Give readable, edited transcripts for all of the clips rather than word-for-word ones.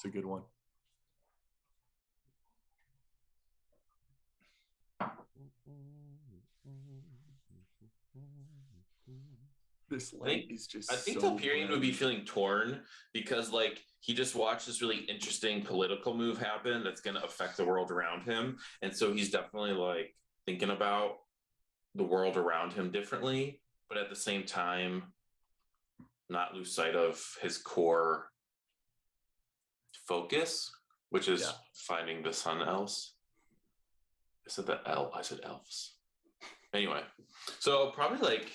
It's a good one. This light is just I think so Telperion would be feeling torn because like he just watched this really interesting political move happen that's going to affect the world around him, and so he's definitely like thinking about the world around him differently, but at the same time not lose sight of his core focus, which is finding the sun elves. I said that I said elves. Anyway, so probably like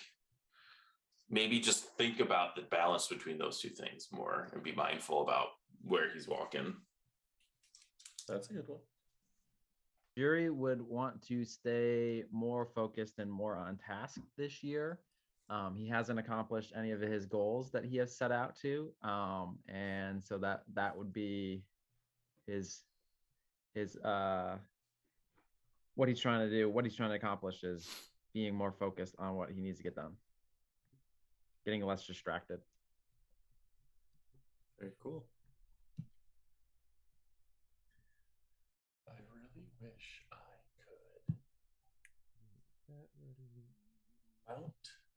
maybe just think about the balance between those two things more and be mindful about where he's walking. That's a good one. Yuri would want to stay more focused and more on task this year. He hasn't accomplished any of his goals that he has set out to, and so that would be his what he's trying to do. What he's trying to accomplish is being more focused on what he needs to get done, getting less distracted. Very cool. I really wish I could mount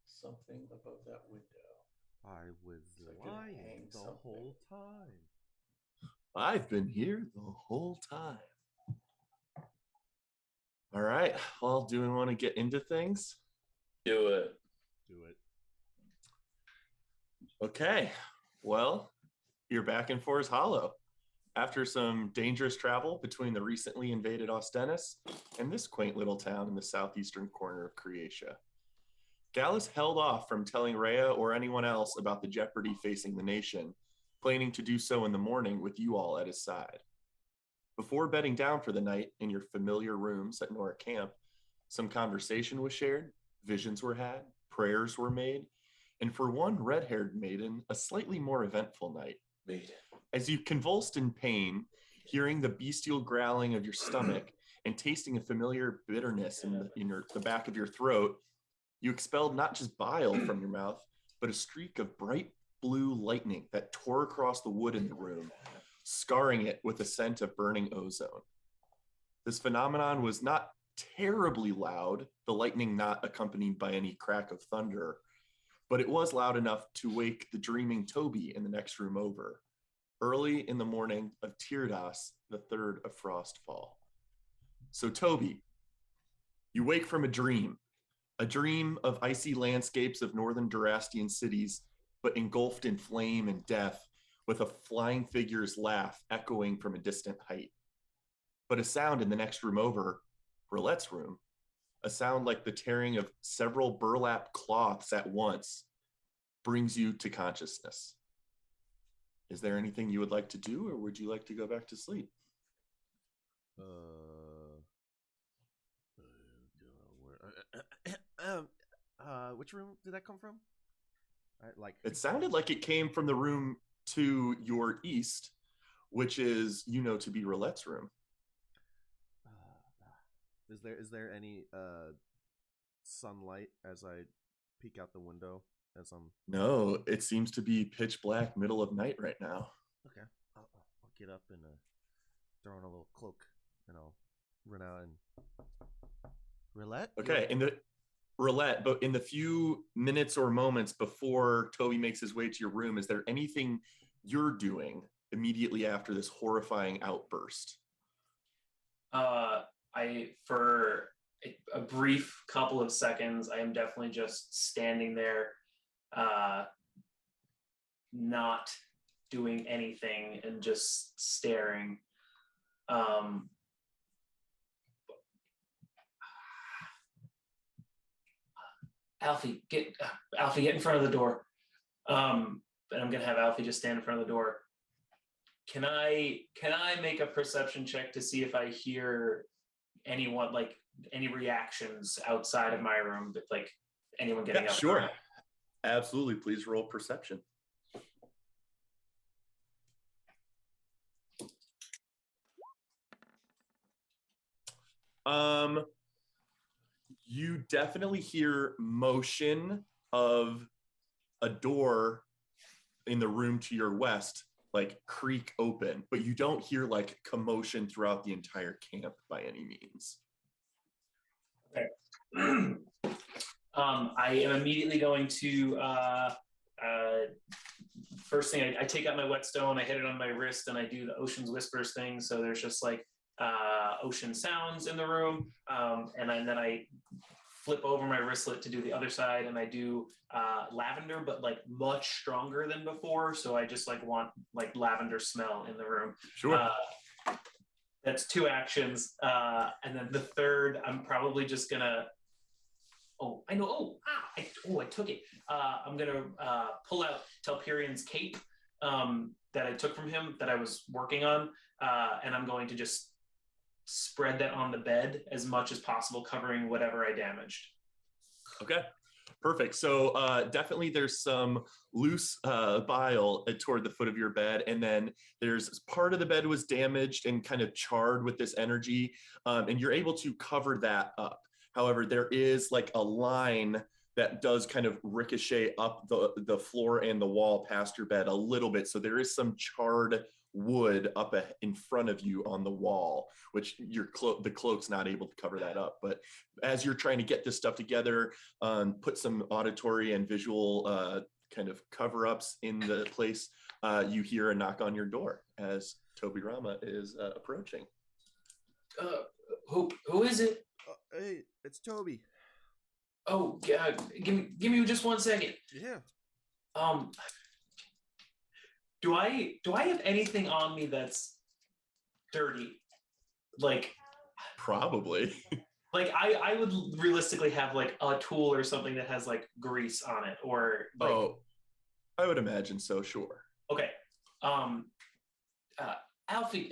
something above that window. I was lying the whole time. I've been here the whole time. All right. Well, do we want to get into things? Do it. Okay. Well, you're back in Forest Hollow after some dangerous travel between the recently invaded Ostennis and this quaint little town in the southeastern corner of Creatia. Gallus held off from telling Rhea or anyone else about the jeopardy facing the nation, planning to do so in the morning with you all at his side. Before bedding down for the night in your familiar rooms at Nora Camp, some conversation was shared, visions were had, prayers were made, and for one red-haired maiden, a slightly more eventful night. As you convulsed in pain, hearing the bestial growling of your stomach and tasting a familiar bitterness in the back of your throat, you expelled not just bile from your mouth, but a streak of bright blue lightning that tore across the wood in the room, scarring it with a scent of burning ozone. This phenomenon was not terribly loud, the lightning not accompanied by any crack of thunder, but it was loud enough to wake the dreaming Toby in the next room over, early in the morning of Tyrdas, the third of Frostfall. So Toby, you wake from a dream of icy landscapes of northern Durastian cities, but engulfed in flame and death, with a flying figure's laugh echoing from a distant height. But a sound in the next room over, Roulette's room, a sound like the tearing of several burlap cloths at once, brings you to consciousness. Is there anything you would like to do, or would you like to go back to sleep? Which room did that come from? It sounded like it came from the room to your east, which is to be Roulette's room. Is there any sunlight as I peek out the window as I'm? No, it seems to be pitch black, middle of night right now. Okay, I'll get up and throw on a little cloak, and I'll run out and Roulette. Okay, Roulette, but in the few minutes or moments before Toby makes his way to your room, is there anything you're doing immediately after this horrifying outburst? For a brief couple of seconds, I am definitely just standing there, not doing anything and just staring. Alfie, get in front of the door. And I'm gonna have Alfie just stand in front of the door. Can I make a perception check to see if I hear anyone, like any reactions outside of my room, that like anyone getting up? Sure. Absolutely. Please roll perception. You definitely hear motion of a door in the room to your west like creak open, but you don't hear like commotion throughout the entire camp by any means. Okay. I am immediately going to first thing I take out my whetstone, I hit it on my wrist, and I do the Ocean's Whispers thing. So there's just like ocean sounds in the room, and then I flip over my wristlet to do the other side, and I do lavender, but like much stronger than before. So I just like want like lavender smell in the room. Sure. That's 2 actions, and then the third, I'm probably just gonna. Oh, I know. I took it. I'm gonna pull out Telperian's cape that I took from him that I was working on, and I'm going to just spread that on the bed as much as possible, covering whatever I damaged. Okay, perfect. So definitely there's some loose bile toward the foot of your bed, and then there's part of the bed was damaged and kind of charred with this energy, and you're able to cover that up. However, there is like a line that does kind of ricochet up the floor and the wall past your bed a little bit. So there is some charred wood up in front of you on the wall, which the cloak's not able to cover that up. But as you're trying to get this stuff together, put some auditory and visual kind of cover-ups in the place, you hear a knock on your door as Toby Rama is approaching. Who is it? Hey, it's Toby. Oh, give me just 1 second. Yeah. Do I have anything on me that's dirty? Like, probably. Like I would realistically have like a tool or something that has like grease on it, or like. Oh, I would imagine so. Sure. Okay. Alfie,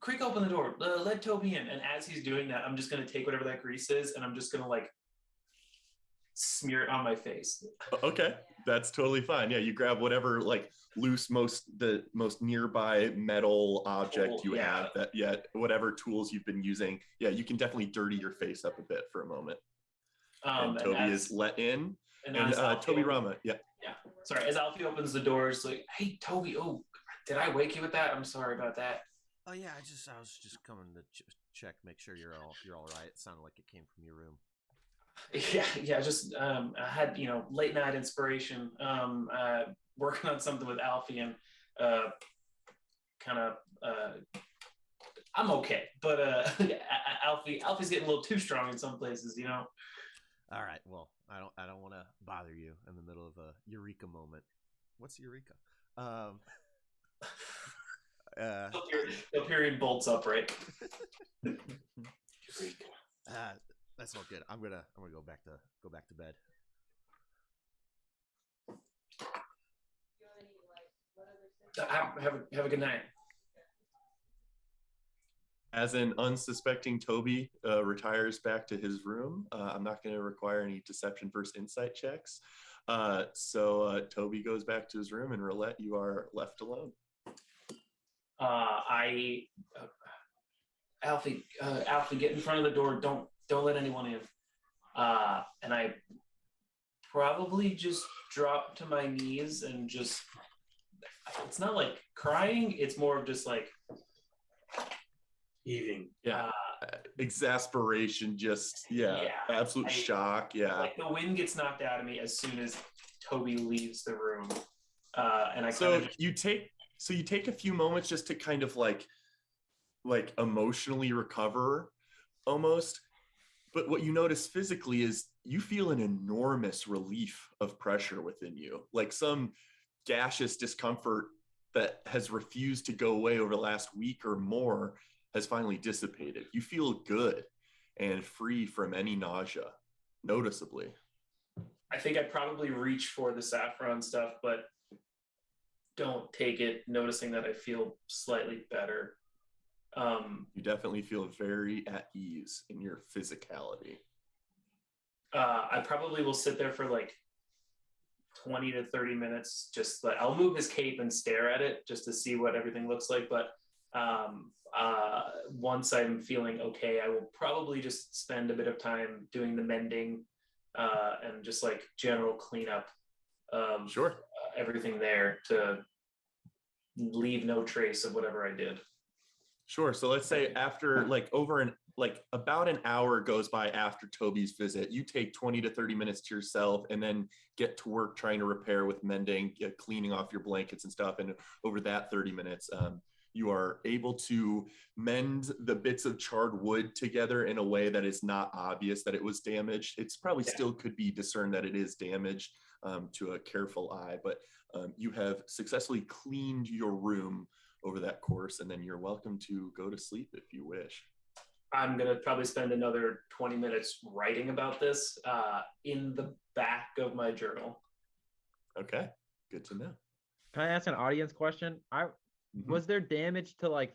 creak open the door. Let Toby in. And as he's doing that, I'm just going to take whatever that grease is, and I'm just going to like smear it on my face. Okay, that's totally fine. Yeah, you grab whatever like loose, the most nearby metal object you have, whatever tools you've been using. Yeah, you can definitely dirty your face up a bit for a moment. And Toby is let in. And Toby Rama, yeah. Sorry, as Alfie opens the door, it's like, hey, Toby, oh, did I wake you with that? I'm sorry about that. Oh yeah, I was just coming to check, make sure you're all right. It sounded like it came from your room. Yeah. Just I had late night inspiration, working on something with Alfie, and I'm okay, but Alfie's getting a little too strong in some places, All right, well, I don't want to bother you in the middle of a eureka moment. What's eureka? The period bolts up, right? Eureka. That's not good. I'm gonna go back to bed. Have a good night. As an unsuspecting Toby retires back to his room, I'm not going to require any deception versus insight checks. So Toby goes back to his room, and Roulette, you are left alone. Alfie, get in front of the door. Don't let anyone in. And I probably just drop to my knees and just. It's not like crying. It's more of just like heaving. Yeah. Exasperation. Just absolute shock. Yeah. Like the wind gets knocked out of me as soon as Toby leaves the room. And I you take a few moments just to kind of like emotionally recover almost. But what you notice physically is you feel an enormous relief of pressure within you, like some gaseous discomfort that has refused to go away over the last week or more has finally dissipated. You feel good and free from any nausea, noticeably. I think I probably reach for the saffron stuff, but don't take it, noticing that I feel slightly better. You definitely feel very at ease in your physicality. I probably will sit there for like 20 to 30 minutes. Just like I'll move his cape and stare at it just to see what everything looks like. But once I'm feeling okay, I will probably just spend a bit of time doing the mending and just like general cleanup. Sure. Everything there to leave no trace of whatever I did. Sure. So let's say after about an hour goes by after Toby's visit, you take 20 to 30 minutes to yourself and then get to work trying to repair with mending, cleaning off your blankets and stuff. And over that 30 minutes, you are able to mend the bits of charred wood together in a way that is not obvious that it was damaged. It's probably still could be discerned that it is damaged to a careful eye, but you have successfully cleaned your room over that course, and then you're welcome to go to sleep if you wish. I'm going to probably spend another 20 minutes writing about this in the back of my journal. Okay, good to know. Can I ask an audience question? Was there damage to like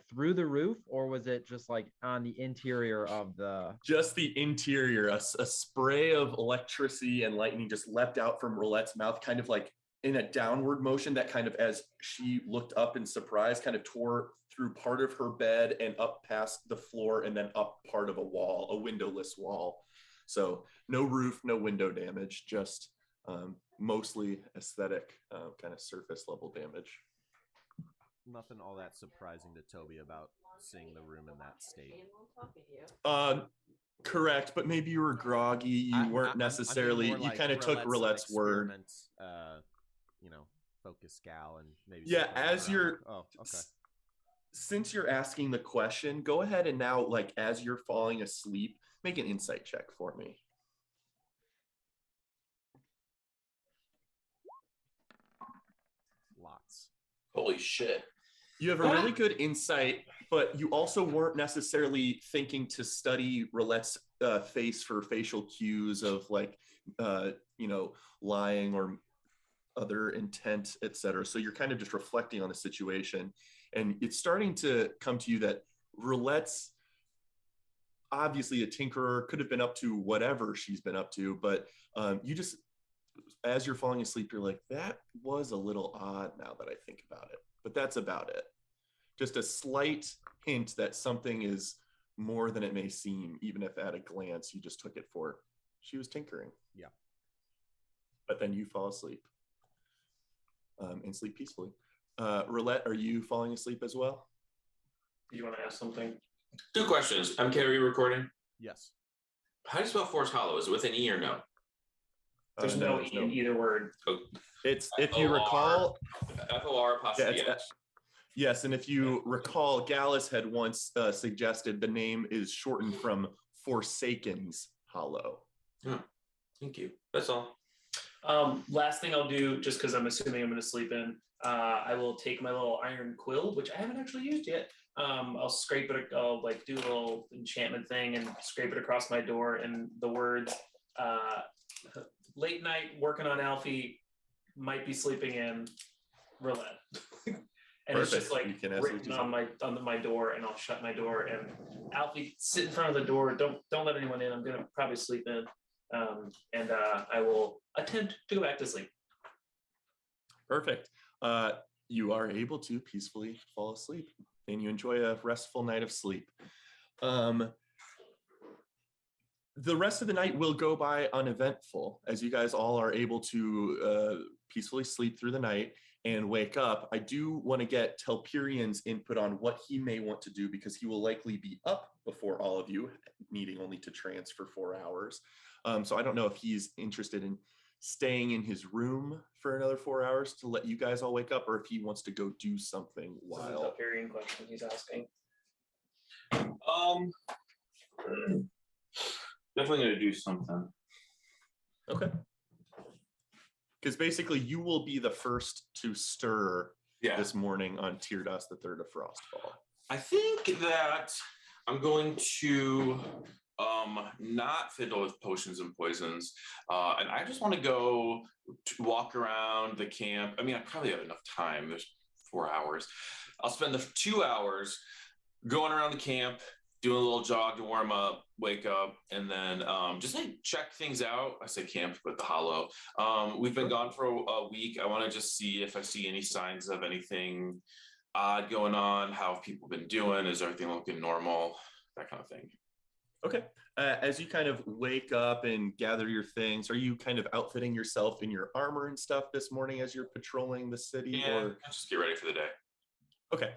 through the roof, or was it just like on the interior of the? Just the interior. A spray of electricity and lightning just leapt out from Roulette's mouth, kind of like in a downward motion that kind of, as she looked up in surprise, kind of tore through part of her bed and up past the floor and then up part of a wall, a windowless wall. So no roof, no window damage, just mostly aesthetic kind of surface level damage. Nothing all that surprising to Toby about seeing the room in that state. Correct, but maybe you were groggy. You weren't necessarily. You kind of took Roulette's word. Focus gal and maybe. Yeah, as you're. Oh, okay. Since you're asking the question, go ahead and now, like, as you're falling asleep, make an insight check for me. Lots. Holy shit. You have a really good insight, but you also weren't necessarily thinking to study Roulette's face for facial cues of lying or other intent, etc. So you're kind of just reflecting on the situation, and it's starting to come to you that Roulette's obviously a tinkerer, could have been up to whatever she's been up to, but you just, as you're falling asleep, you're like, that was a little odd now that I think about it. But that's about it. Just a slight hint that something is more than it may seem, even if at a glance you just took it for she was tinkering. Yeah. But then you fall asleep and sleep peacefully. Roulette, are you falling asleep as well? Do you want to ask something? 2 questions. I'm Carrie recording. Yes. How do you spell Forest Hollow? Is it with an E or no? There's no E in either word. It's, if you recall, F-O-R apostrophe S. Yes, and if you recall, Gallus had once suggested the name is shortened from Forsaken's Hollow. Oh, thank you. That's all. Last thing I'll do, just because I'm assuming I'm going to sleep in, I will take my little iron quill, which I haven't actually used yet. I'll scrape it. I'll do a little enchantment thing and scrape it across my door, and the words "late night working on Alfie, might be sleeping in, Roulette." And perfect. It's just like written on my door, and I'll shut my door. And Alfie, sit in front of the door. Don't let anyone in. I'm gonna probably sleep in, and I will attempt to go back to sleep. Perfect. You are able to peacefully fall asleep, and you enjoy a restful night of sleep. The rest of the night will go by uneventful, as you guys all are able to peacefully sleep through the night and wake up. I do want to get Telperian's input on what he may want to do, because he will likely be up before all of you, needing only to trance for 4 hours. So I don't know if he's interested in staying in his room for another 4 hours to let you guys all wake up, or if he wants to go do something while. This is a Telperian question he's asking. Definitely going to do something. Okay. Because basically you will be the first to stir this morning on Tyrdos, the third of Frostfall. I think that I'm going to not fiddle with potions and poisons. And I just want to go walk around the camp. I mean, I probably have enough time. There's 4 hours. I'll spend the 2 hours going around the camp, doing a little jog to warm up, wake up, and then just check things out. I say camp, but the Hollow. We've been gone for a week. I want to just see if I see any signs of anything odd going on. How have people been doing? Is everything looking normal? That kind of thing. Okay. As you kind of wake up and gather your things, are you kind of outfitting yourself in your armor and stuff this morning as you're patrolling the city? Yeah, Or just get ready for the day. okay.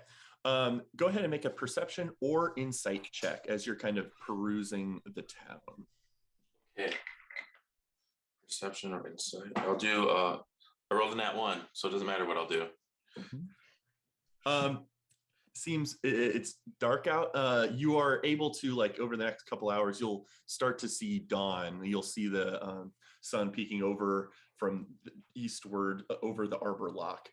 Go ahead and make a perception or insight check as you're kind of perusing the town. Okay. Perception or insight. I'll do I rolled a nat 1, so it doesn't matter what I'll do. Seems it's dark out. You are able to, like, over the next couple hours, you'll start to see dawn. You'll see the sun peeking over from the eastward over the arbor lock.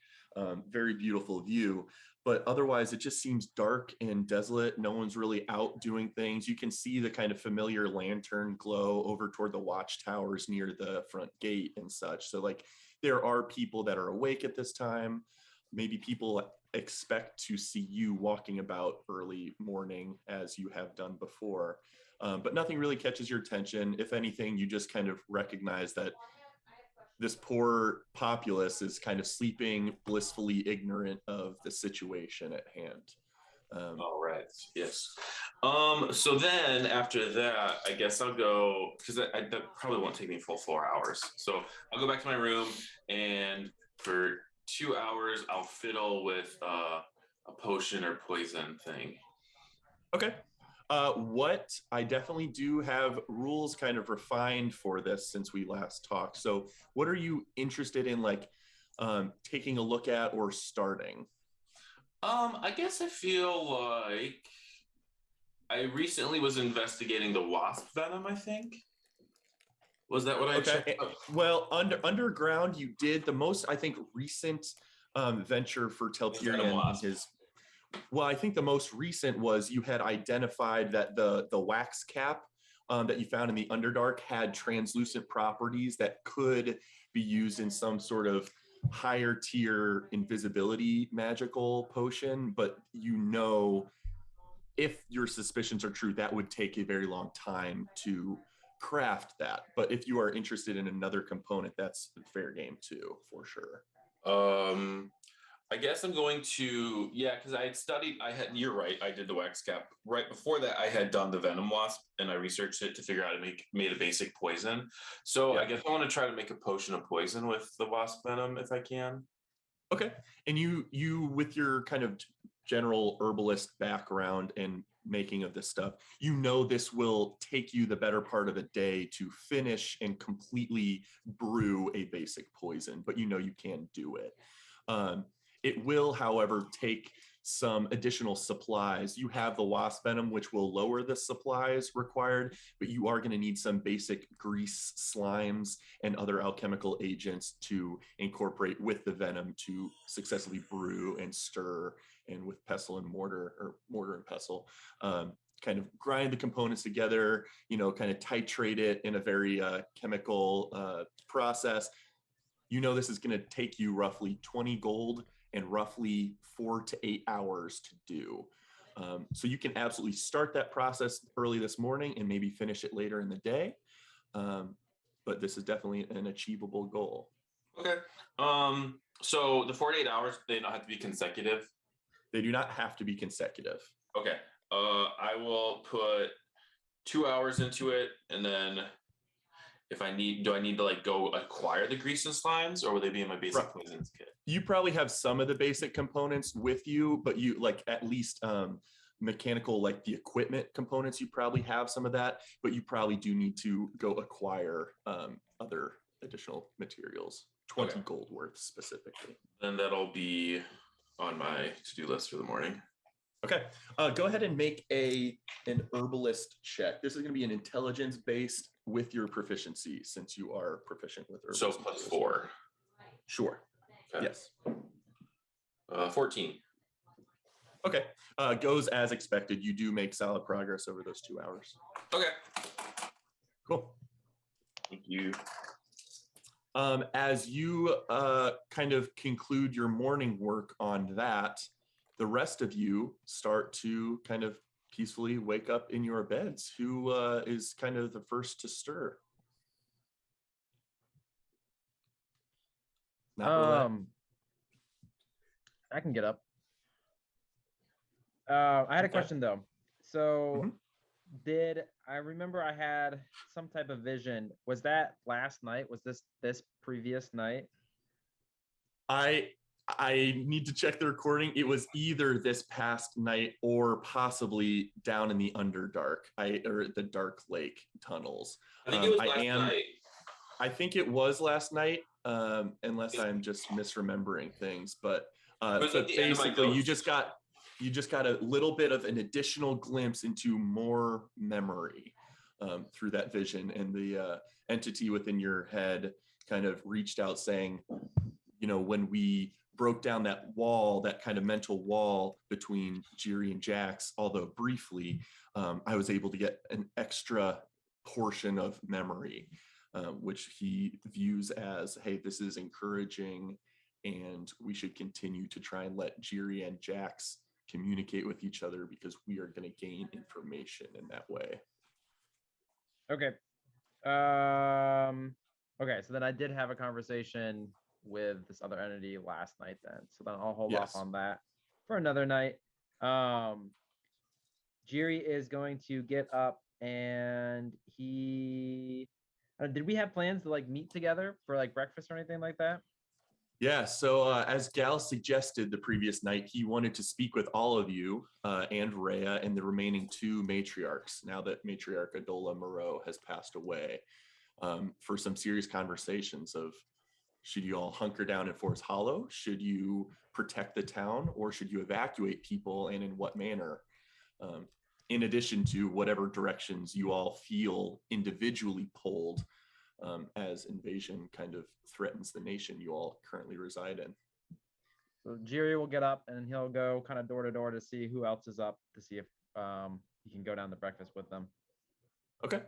Very beautiful view. But otherwise, it just seems dark and desolate. No one's really out doing things. You can see the kind of familiar lantern glow over toward the watchtowers near the front gate and such. So, like, there are people that are awake at this time. Maybe people expect to see you walking about early morning as you have done before. But nothing really catches your attention. If anything, you just kind of recognize that this poor populace is kind of sleeping, blissfully ignorant of the situation at hand. All right. Yes. So then after that, I guess I'll go, because that probably won't take me full 4 hours. So I'll go back to my room, and for 2 hours, I'll fiddle with a potion or poison thing. Okay. What I definitely do have rules kind of refined for this since we last talked. So what are you interested in, like, taking a look at or starting? I guess I feel like I recently was investigating the wasp venom, I think. Was that what I checked out? Well, underground, you did the most, I think, recent venture for Telperion in his. Well, I think the most recent was you had identified that the wax cap that you found in the Underdark had translucent properties that could be used in some sort of higher tier invisibility magical potion. But if your suspicions are true, that would take a very long time to craft that. But if you are interested in another component, that's fair game too, for sure. I guess I'm going to, because you're right, I did the wax cap. Right before that, I had done the venom wasp, and I researched it to figure out how to made a basic poison. So I guess I want to try to make a potion of poison with the wasp venom if I can. Okay. And you with your kind of general herbalist background and making of this stuff, this will take you the better part of a day to finish and completely brew a basic poison, but you can do it. It will, however, take some additional supplies. You have the wasp venom, which will lower the supplies required, but you are going to need some basic grease, slimes, and other alchemical agents to incorporate with the venom to successfully brew and stir, and with pestle and mortar, or mortar and pestle, kind of grind the components together, kind of titrate it in a very chemical process. This is going to take you roughly 20 gold and roughly 4 to 8 hours to do. So you can absolutely start that process early this morning and maybe finish it later in the day. But this is definitely an achievable goal. Okay. So the 4 to 8 hours, they don't have to be consecutive? They do not have to be consecutive. Okay. I will put 2 hours into it, and then do I need to like go acquire the grease and slimes, or will they be in my basic poisons kit? You probably have some of the basic components with you, but you at least mechanical, like the equipment components, you probably have some of that, but you probably do need to go acquire other additional materials, 20 gold worth specifically. Then that'll be on my to-do list for the morning. Okay, go ahead and make an herbalist check. This is going to be an intelligence based with your proficiency, since you are proficient with herbs. So plus 4. Sure. Okay. Yes. 14. Okay. Goes as expected. You do make solid progress over those 2 hours. Okay. Cool. Thank you. As you kind of conclude your morning work on that, the rest of you start to kind of peacefully wake up in your beds. Who is kind of the first to stir? I can get up. I had a question though. So I remember I had some type of vision. Was that last night? Was this previous night? I need to check the recording. It was either this past night or possibly down in the Underdark, or the Dark Lake tunnels. I think it was last night. I think it was last night, unless I'm just misremembering things. But so basically, you just got a little bit of an additional glimpse into more memory through that vision, and the entity within your head kind of reached out, saying, when we broke down that wall, that kind of mental wall between Jiri and Jax, although briefly, I was able to get an extra portion of memory, which he views as, hey, this is encouraging, and we should continue to try and let Jiri and Jax communicate with each other, because we are going to gain information in that way. Okay. Okay, so then I did have a conversation with this other entity last night then. So then I'll hold off on that for another night. Jiri is going to get up, and he did we have plans to meet together for breakfast or anything like that? Yeah, so as Gal suggested the previous night, he wanted to speak with all of you and Rhea and the remaining 2 matriarchs, now that matriarch Adola Moreau has passed away, for some serious conversations of, should you all hunker down in Forest Hollow? Should you protect the town, or should you evacuate people, and in what manner? In addition to whatever directions you all feel individually pulled, as invasion kind of threatens the nation you all currently reside in. So Jiri will get up, and he'll go kind of door to door to see who else is up, to see if he can go down to breakfast with them. Okay.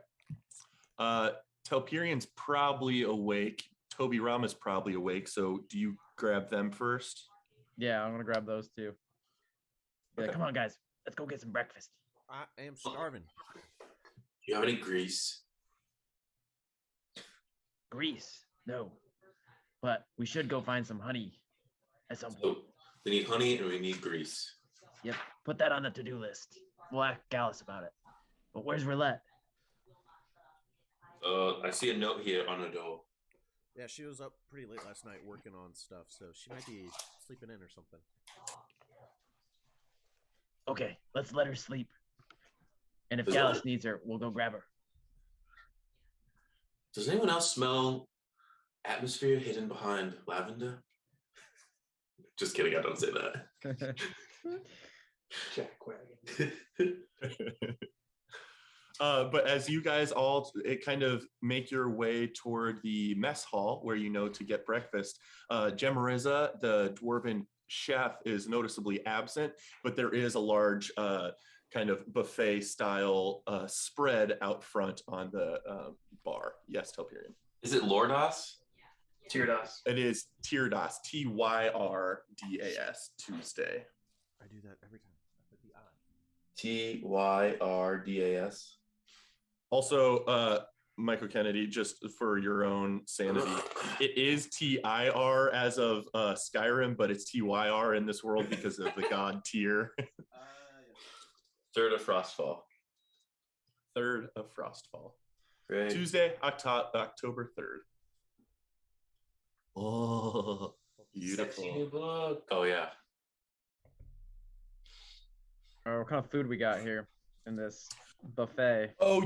Telperian's probably awake. Toby Rama's probably awake. So do you grab them first? Yeah, I'm going to grab those 2. Okay. Come on, guys. Let's go get some breakfast. I am starving. Do you have any grease? Grease? No. But we should go find some honey at some point. So we need honey and we need grease. Yep. Put that on the to-do list. We'll ask Gallus about it. But where's Roulette? I see a note here on the door. Yeah, she was up pretty late last night working on stuff, so she might be sleeping in or something. Okay, let's let her sleep. And if Gallus needs her, we'll go grab her. Does anyone else smell atmosphere hidden behind lavender? Just kidding, I don't say that. Jack Wagon. But as you guys all kind of make your way toward the mess hall where to get breakfast, Gemariza, the dwarven chef, is noticeably absent, but there is a large kind of buffet style spread out front on the bar. Yes, Telperian. Is it Lordas? Tyrdas. It is Tyrdas, Tyrdas, Tuesday. I do that every time. With the I. Tyrdas. Also, Michael Kennedy, just for your own sanity, it is TIR as of Skyrim, but it's TYR in this world because of the god Tyr. Third of Frostfall. 3rd of Frostfall. Great. Tuesday, October 3rd. Oh, beautiful. Sexy new book. Oh, yeah. What kind of food we got here in this buffet? Oh,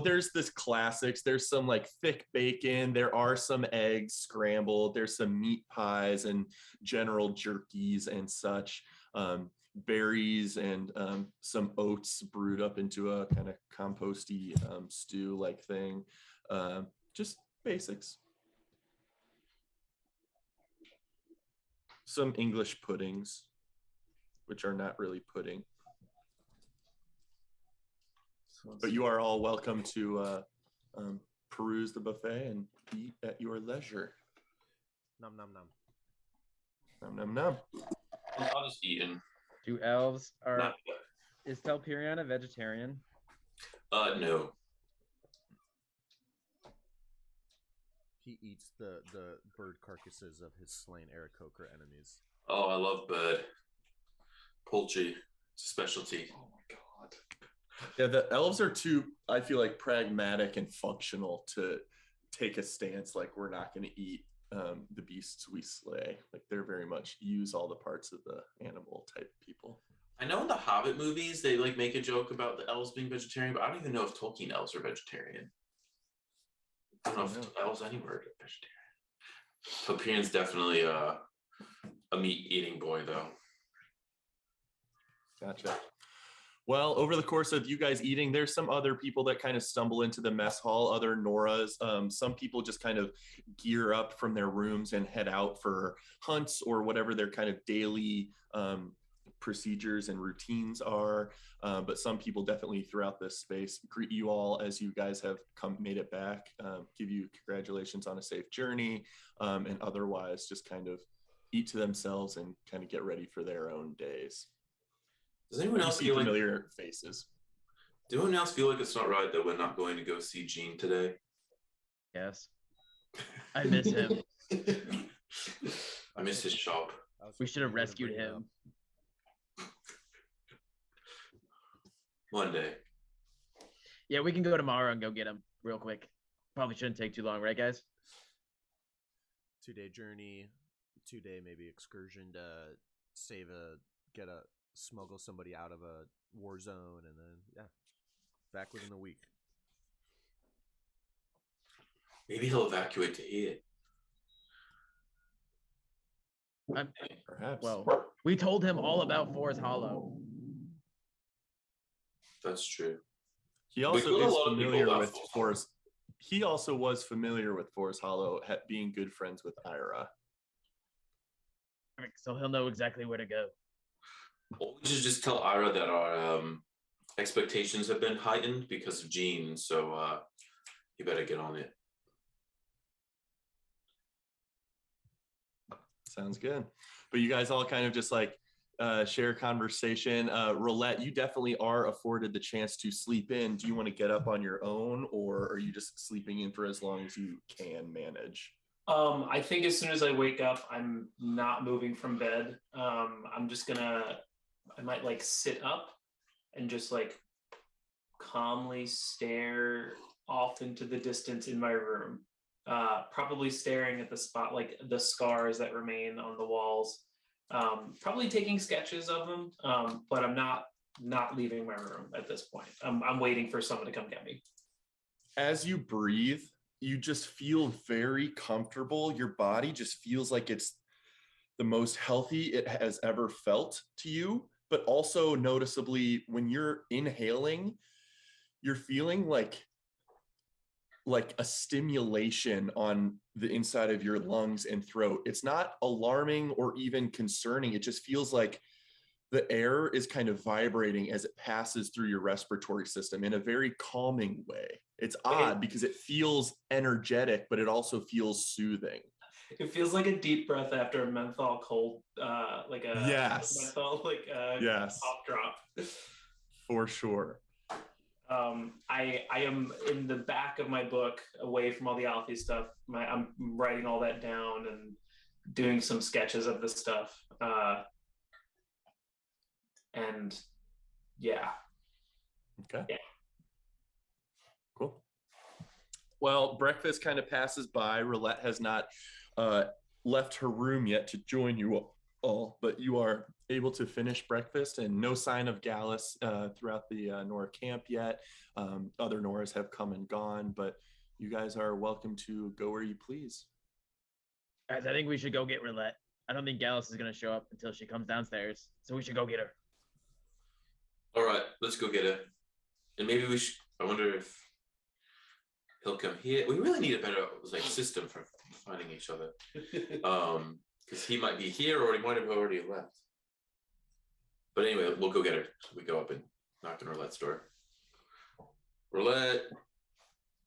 there's this classics. There's some thick bacon. There are some eggs scrambled. There's some meat pies and general jerkies and such. Berries and some oats brewed up into a kind of composty stew like thing. Just basics. Some English puddings, which are not really pudding. But you are all welcome to peruse the buffet and eat at your leisure. Nom nom nom. Nom nom nom. I'll just eat in. Do elves is Telperion a vegetarian? No. He eats the bird carcasses of his slain Aarakocra enemies. Oh, I love bird. Poultry. It's a specialty. Oh my god. Yeah, the elves are too, I feel like, pragmatic and functional to take a stance like we're not going to eat the beasts we slay. Like they're very much use all the parts of the animal type people. I know in the Hobbit movies they like make a joke about the elves being vegetarian, but I don't even know if Tolkien elves are vegetarian. I don't know if elves anywhere are vegetarian. Tolkien's definitely a meat eating boy though. Gotcha. Well, over the course of you guys eating, there's some other people that kind of stumble into the mess hall, other Noras. Some people just kind of gear up from their rooms and head out for hunts or whatever their kind of daily procedures and routines are. But some people definitely throughout this space greet you all as you guys have made it back, give you congratulations on a safe journey, and otherwise just kind of eat to themselves and kind of get ready for their own days. Does anyone else feel familiar faces? Do anyone else feel like it's not right that we're not going to go see Gene today? Yes. I miss him. I miss his shop. We should have rescued him. One day. Yeah, we can go tomorrow and go get him real quick. Probably shouldn't take too long, right, guys? 2-day journey, 2-day maybe excursion to smuggle somebody out of a war zone, and then back within a week. Maybe he'll evacuate to here. Perhaps. Well, we told him all about Forest Hollow. That's true. He also is familiar with Forest. He also was familiar with Forest Hollow, being good friends with Ira. So he'll know exactly where to go. Well, we should just tell Ira that our expectations have been heightened because of Gene, so you better get on it. Sounds good. But you guys all kind of just like share conversation. Roulette, you definitely are afforded the chance to sleep in. Do you want to get up on your own, or are you just sleeping in for as long as you can manage? I think as soon as I wake up, I'm not moving from bed. I might like sit up and just like calmly stare off into the distance in my room. Probably staring at the spot, like the scars that remain on the walls. Probably taking sketches of them, but I'm not leaving my room at this point. I'm waiting for someone to come get me. As you breathe, you just feel very comfortable. Your body just feels like it's the most healthy it has ever felt to you. But also noticeably, when you're inhaling, you're feeling like a stimulation on the inside of your lungs and throat. It's not alarming or even concerning. It just feels like the air is kind of vibrating as it passes through your respiratory system in a very calming way. It's odd because it feels energetic, but it also feels soothing. It feels like a deep breath after a menthol cold, like a menthol, like a cough drop. For sure. I am in the back of my book, away from all the Alfie stuff. I'm writing all that down and doing some sketches of the stuff. And yeah. Okay. Yeah. Cool. Well, breakfast kind of passes by. Roulette has not left her room yet to join you all, but you are able to finish breakfast, and no sign of Gallus throughout the Nora camp yet. Other Noras have come and gone, but you guys are welcome to go where you please. Guys, I think we should go get Roulette. I don't think Gallus is going to show up until she comes downstairs, so we should go get her. All right, let's go get her. And maybe we should, I wonder if he'll come here. We really need a better system for finding each other. Because he might be here or he might have already left. But anyway, we'll go get her. We go up and knock on Roulette's door. Roulette.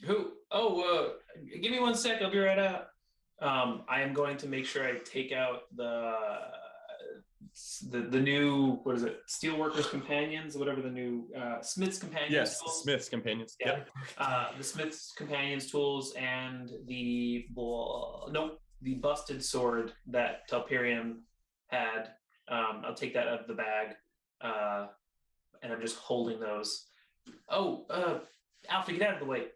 Who? Oh, give me 1 sec. I'll be right out. I am going to make sure I take out the new, what is it? Steelworkers Companions, whatever the new Smith's Companions. Yes, tools. Smith's Companions. Yeah. The Smith's Companions tools and the busted sword that Telperium had. I'll take that out of the bag, and I'm just holding those. Oh, Alfie, get out of the way.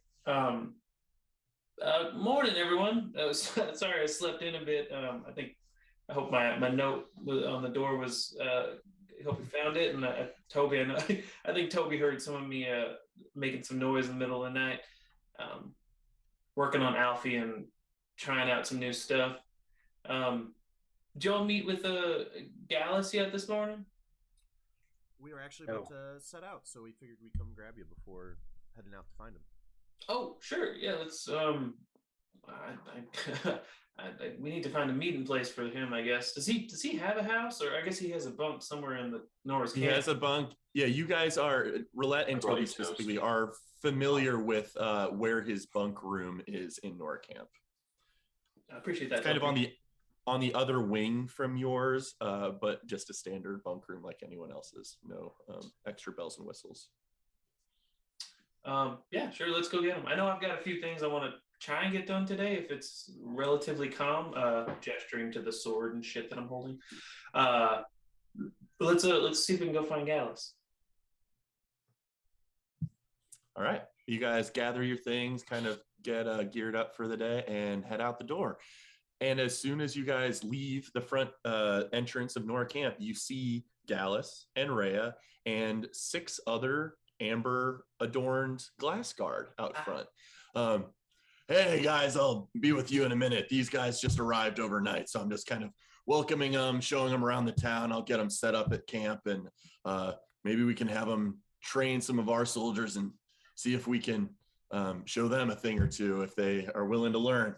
Morning, everyone. Sorry, I slept in a bit. I hope my note on the door was. I hope you found it. And Toby, I think Toby heard some of me making some noise in the middle of the night, um, working on Alfie and trying out some new stuff. Did y'all meet with Gallus yet this morning? We were actually about to set out, so we figured we'd come grab you before heading out to find him. Oh, sure. Yeah, let's. We need to find a meeting place for him, I guess. Does he have a house, or I guess he has a bunk somewhere in the Norris He camp? has a bunk. Yeah, you guys are, Roulette and Toby specifically, are familiar with where his bunk room is in Norcamp. I appreciate that. It's kind of on the other wing from yours, but just a standard bunk room like anyone else's. No extra bells and whistles. Yeah, sure. Let's go get him. I know I've got a few things I want to try and get done today if it's relatively calm. Gesturing to the sword and shit that I'm holding. Let's see if we can go find Gallus. All right, you guys gather your things, kind of get geared up for the day, and head out the door. And as soon as you guys leave the front entrance of Norcamp, you see Gallus and Rhea and 6 other amber adorned glass guard out front. Hey guys, I'll be with you in a minute. These guys just arrived overnight, so I'm just kind of welcoming them, showing them around the town. I'll get them set up at camp, and maybe we can have them train some of our soldiers and see if we can show them a thing or two if they are willing to learn.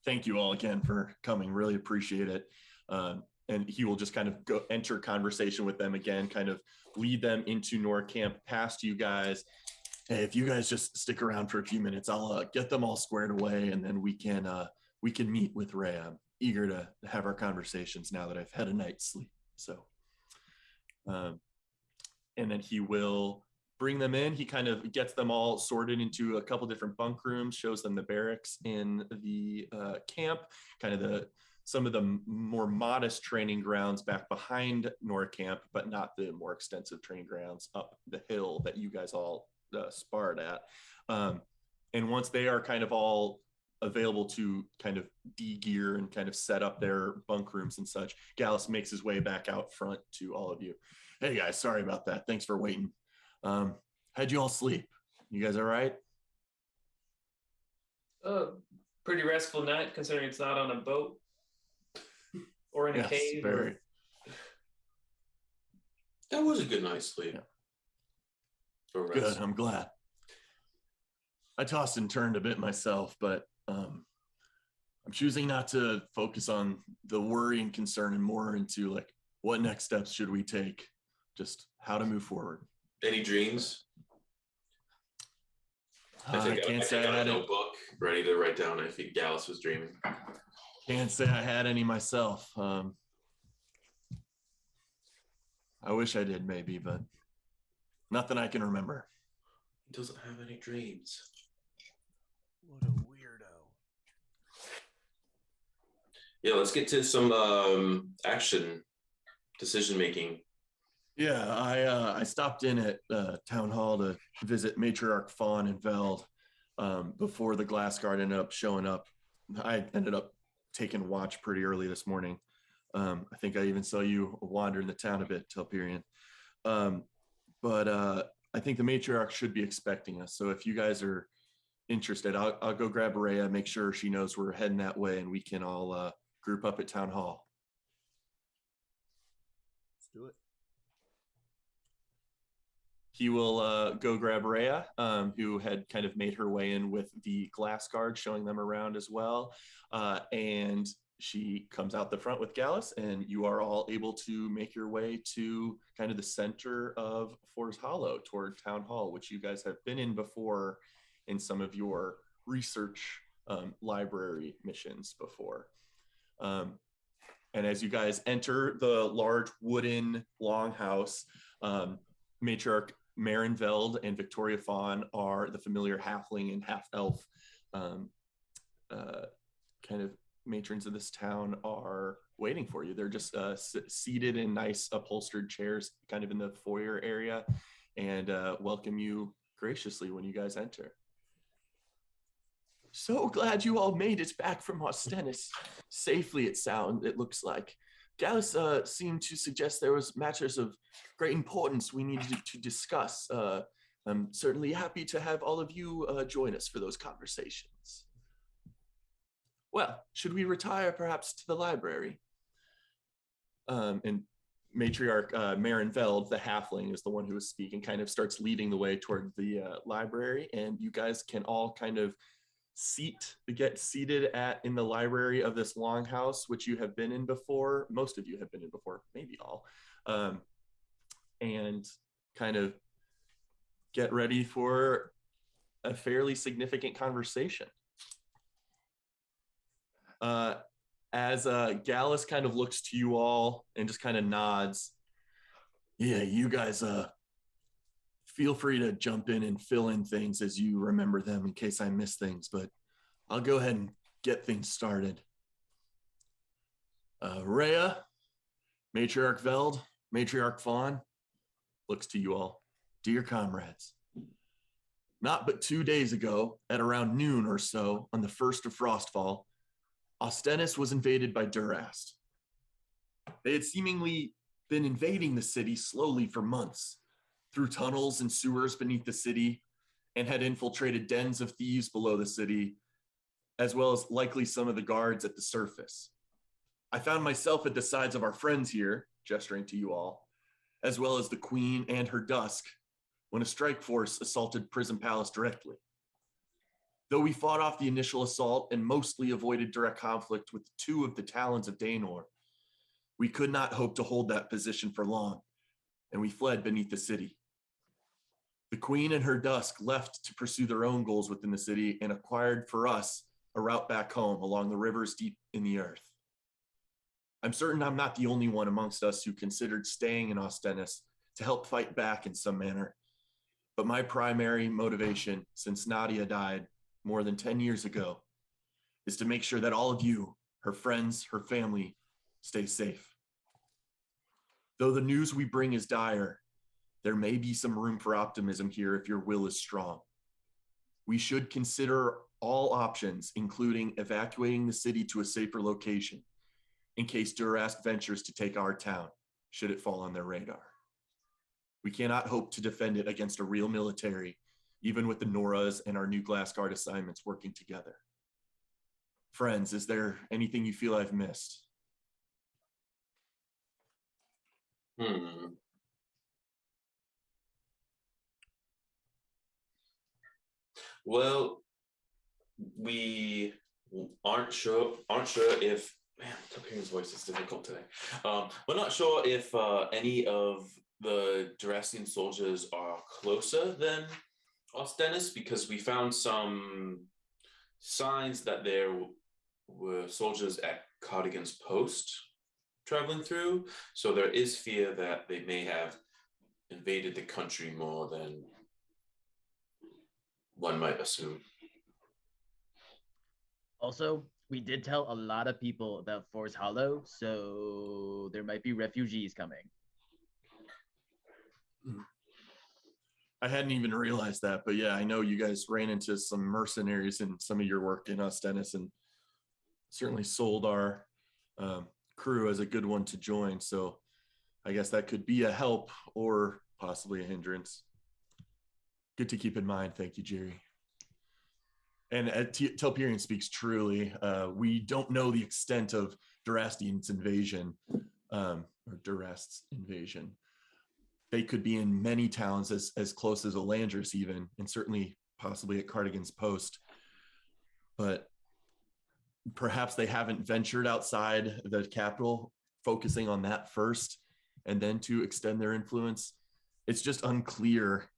Thank you all again for coming. Really appreciate it. And he will just kind of go enter conversation with them again, kind of lead them into Norcamp past you guys. Hey, if you guys just stick around for a few minutes, I'll get them all squared away, and then we can meet with Ray. I'm eager to have our conversations now that I've had a night's sleep. So, and then he will bring them in. He kind of gets them all sorted into a couple different bunk rooms, shows them the barracks in the camp, kind of some of the more modest training grounds back behind Norcamp, but not the more extensive training grounds up the hill that you guys all sparred at. And once they are kind of all available to kind of de-gear and kind of set up their bunk rooms and such, Gallus makes his way back out front to all of you. Hey guys, sorry about that. Thanks for waiting. How'd you all sleep? You guys all right? Pretty restful night considering it's not on a boat or in a cave. Very. That was a good night's sleep. Yeah. Good, I'm glad. I tossed and turned a bit myself, but I'm choosing not to focus on the worry and concern and more into like what next steps should we take, just how to move forward. Any dreams? I can't say I had a notebook ready to write down if Gallus was dreaming. Can't say I had any myself. I wish I did maybe, but nothing I can remember. He doesn't have any dreams. What a weirdo. Yeah, let's get to some action decision making. Yeah, I stopped in at Town Hall to visit Matriarch Fawn and Veld before the Glass Guard ended up showing up. I ended up taking watch pretty early this morning. I think I even saw you wander in the town a bit, Telperion. But I think the Matriarch should be expecting us. So if you guys are interested, I'll go grab Rhea, make sure she knows we're heading that way, and we can all group up at Town Hall. Let's do it. He will go grab Rhea, who had kind of made her way in with the Glass Guard, showing them around as well. And she comes out the front with Gallus, and you are all able to make your way to kind of the center of Forest Hollow toward Town Hall, which you guys have been in before in some of your research library missions before. And as you guys enter the large wooden longhouse, Matriarch Marinveld and Victoria Fawn are the familiar halfling and half-elf kind of matrons of this town are waiting for you. They're just seated in nice upholstered chairs kind of in the foyer area. and welcome you graciously when you guys enter. So glad you all made it back from Ostennis safely. It looks like. Gallus seemed to suggest there was matters of great importance we needed to discuss. I'm certainly happy to have all of you join us for those conversations. Well, should we retire perhaps to the library? And Matriarch Marin Veld, the halfling, is the one who is speaking, kind of starts leading the way toward the library, and you guys can all kind of get seated in the library of this longhouse, which you have been in before. Most of you have been in before, maybe all, and kind of get ready for a fairly significant conversation. As Gallus kind of looks to you all and just kind of nods, yeah, you guys feel free to jump in and fill in things as you remember them in case I miss things, but I'll go ahead and get things started. Rhea, Matriarch Veld, Matriarch Fawn, looks to you all. Dear comrades, not but 2 days ago, at around noon or so, on the 1st of Frostfall, Ostennis was invaded by Durast. They had seemingly been invading the city slowly for months, through tunnels and sewers beneath the city, and had infiltrated dens of thieves below the city, as well as likely some of the guards at the surface. I found myself at the sides of our friends here, gesturing to you all, as well as the Queen and her Dusk, when a strike force assaulted Prison Palace directly. Though we fought off the initial assault and mostly avoided direct conflict with 2 of the Talons of Daenor, we could not hope to hold that position for long, and we fled beneath the city. The Queen and her Dusk left to pursue their own goals within the city and acquired for us a route back home along the rivers deep in the earth. I'm certain I'm not the only one amongst us who considered staying in Ostennis to help fight back in some manner, but my primary motivation since Nadia died more than 10 years ago is to make sure that all of you, her friends, her family, stay safe. Though the news we bring is dire, there may be some room for optimism here if your will is strong. We should consider all options, including evacuating the city to a safer location in case Durast ventures to take our town, should it fall on their radar. We cannot hope to defend it against a real military, even with the Noras and our new Glass Guard assignments working together. Friends, is there anything you feel I've missed? Well, we aren't sure if Topirion's voice is difficult today. We're not sure if any of the Durastian soldiers are closer than Ostennis, because we found some signs that there were soldiers at Cardigan's Post traveling through. So there is fear that they may have invaded the country more than one might assume. Also, we did tell a lot of people about Forest Hollow, so there might be refugees coming. I hadn't even realized that, but yeah, I know you guys ran into some mercenaries in some of your work in Ostennis and certainly sold our crew as a good one to join. So I guess that could be a help or possibly a hindrance. Good to keep in mind. Thank you, Jerry. And Telperion speaks truly. We don't know the extent of Durastian's invasion, or Durast's invasion. They could be in many towns as close as Elandris even, and certainly possibly at Cardigan's Post. But perhaps they haven't ventured outside the capital, focusing on that first, and then to extend their influence. It's just unclear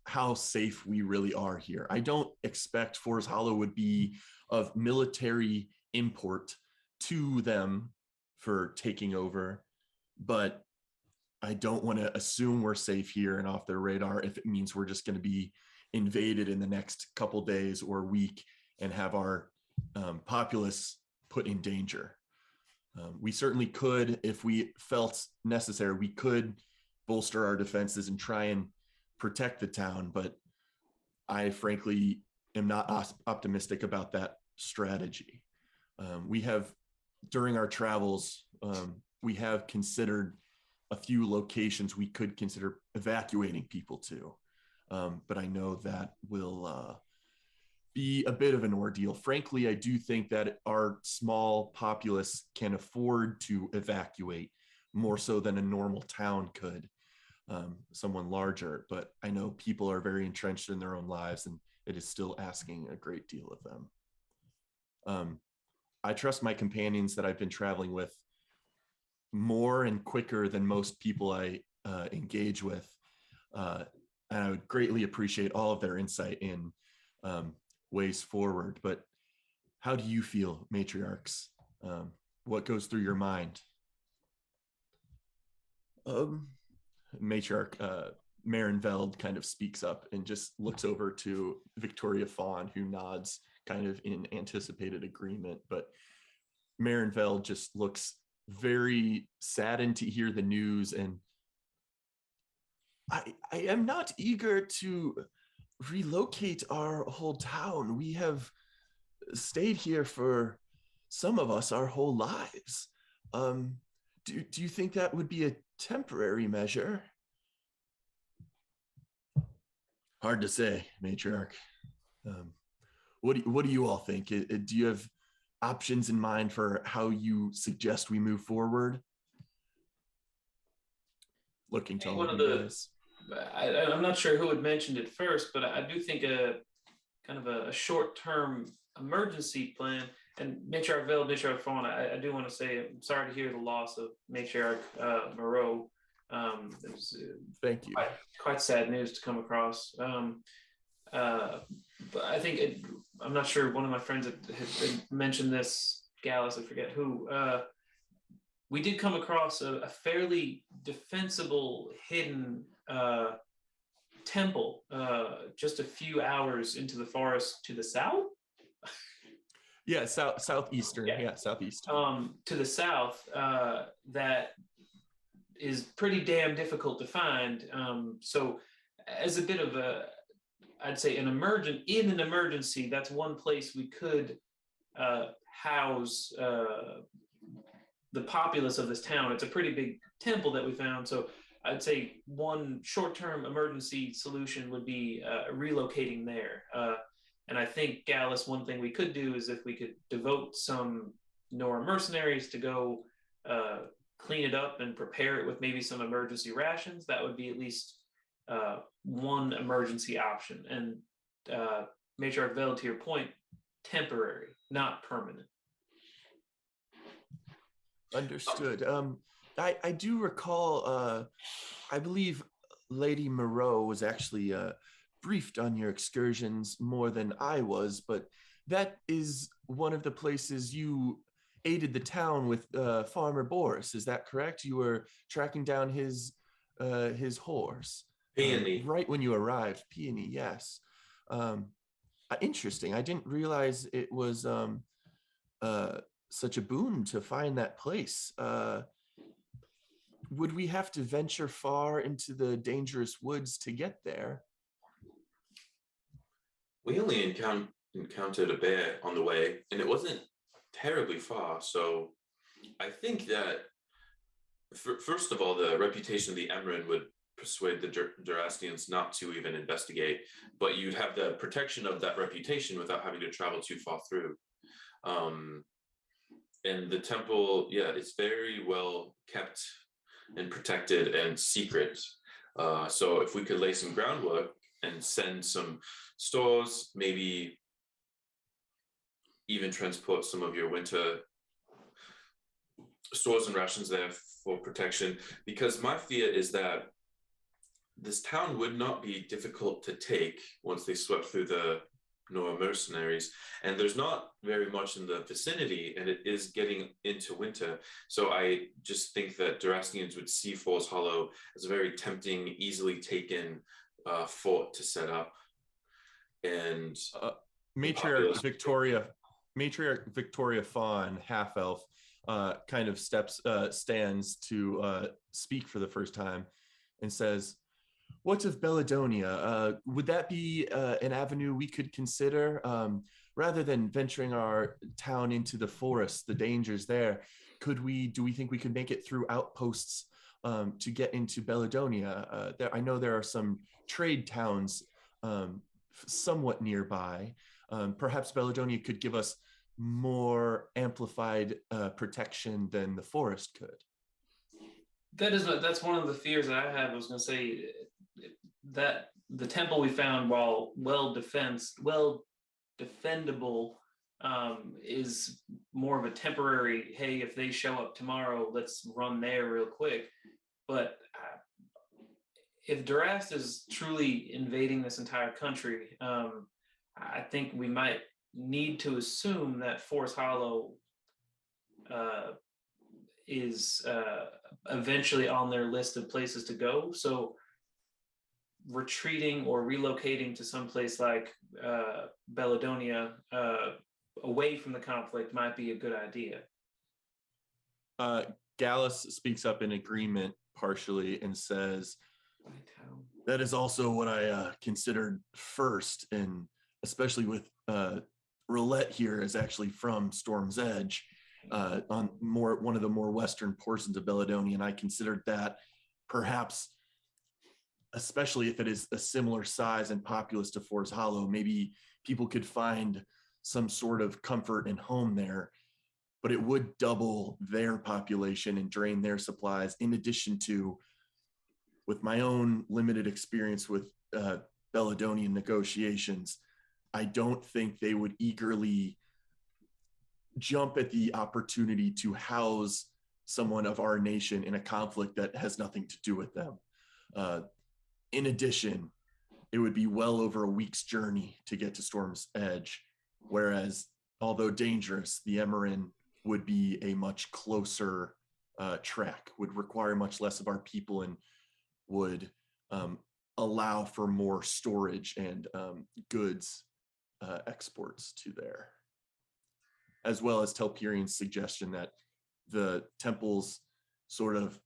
how safe we really are here. I don't expect Forest Hollow would be of military import to them for taking over, but I don't want to assume we're safe here and off their radar if it means we're just going to be invaded in the next couple days or week and have our populace put in danger. We certainly could, if we felt necessary, we could bolster our defenses and try and protect the town. But I frankly am not optimistic about that strategy. We have, during our travels, we have considered a few locations we could consider evacuating people to. But I know that will be a bit of an ordeal. Frankly, I do think that our small populace can afford to evacuate more so than a normal town could, someone larger. But I know people are very entrenched in their own lives, and it is still asking a great deal of them. I trust my companions that I've been traveling with more and quicker than most people I engage with. And I would greatly appreciate all of their insight in ways forward. But how do you feel, matriarchs? What goes through your mind? Matriarch Marinveld kind of speaks up and just looks over to Victoria Fawn, who nods kind of in anticipated agreement. But Marinveld just looks very saddened to hear the news, and I am not eager to relocate our whole town. We have stayed here for, some of us, our whole lives. Do you think that would be a temporary measure? Hard to say, matriarch. What do you all think? Do you have options in mind for how you suggest we move forward? Looking to all of you guys. I'm not sure who had mentioned it first, but I do think a kind of a short-term emergency plan. And Matriarch Veld, Matriarch Fawn, I do want to say I'm sorry to hear the loss of Matriarch Moreau. It was Thank you. quite sad news to come across. But I think I'm not sure. One of my friends had mentioned this, Gallus, I forget who. We did come across a fairly defensible hidden temple just a few hours into the forest to the south. Yeah, southeastern. Yeah, southeast. To the south, that is pretty damn difficult to find. So, as a bit of I'd say in an emergency, that's one place we could house the populace of this town. It's a pretty big temple that we found. So I'd say one short-term emergency solution would be relocating there. And I think, Gallus, one thing we could do is if we could devote some Nora mercenaries to go clean it up and prepare it with maybe some emergency rations, that would be at least one emergency option. And Matriarch Veld, to your point, temporary, not permanent. Understood. I do recall, I believe Lady Moreau was actually briefed on your excursions more than I was, but that is one of the places you aided the town with Farmer Boris. Is that correct? You were tracking down his horse. Peony. Right when you arrived. Peony, yes. Interesting. I didn't realize it was such a boon to find that place. Would we have to venture far into the dangerous woods to get there? We only encountered a bear on the way, and it wasn't terribly far. So I think that, first of all, the reputation of the Emerald would persuade the Durastians not to even investigate, but you'd have the protection of that reputation without having to travel too far through. And the temple, yeah, it's very well kept and protected and secret. So if we could lay some groundwork and send some stores, maybe even transport some of your winter stores and rations there for protection, because my fear is that this town would not be difficult to take once they swept through the Nora mercenaries, and there's not very much in the vicinity, and it is getting into winter. So I just think that Durastians would see Falls Hollow as a very tempting, easily taken fort to set up. And Matriarch Victoria Fawn, half elf, kind of stands to speak for the first time. and says, "What of Belladonia? Would that be an avenue we could consider? Rather than venturing our town into the forest, the dangers there, do we think we could make it through outposts to get into Belladonia? I know there are some trade towns somewhat nearby. Perhaps Belladonia could give us more amplified protection than the forest could." That's one of the fears that I have. I was going to say that the temple we found, while well defendable, is more of a temporary. Hey, if they show up tomorrow, let's run there real quick. But if Durast is truly invading this entire country, I think we might need to assume that Forest Hollow is eventually on their list of places to go. So retreating or relocating to some place like Belladonia, away from the conflict, might be a good idea. Gallus speaks up in agreement partially and says, "That is also what I considered first, and especially with Roulette here is actually from Storm's Edge, on one of the more western portions of Belladonia, and I considered that perhaps, especially if it is a similar size and populous to Forest Hollow, maybe people could find some sort of comfort and home there, but it would double their population and drain their supplies, in addition to, with my own limited experience with Belladonian negotiations, I don't think they would eagerly jump at the opportunity to house someone of our nation in a conflict that has nothing to do with them. In addition, it would be well over a week's journey to get to Storm's Edge, whereas, although dangerous, the Emerin would be a much closer trek, would require much less of our people, and would allow for more storage and goods exports to there. As well as Telperian's suggestion that the temple's sort of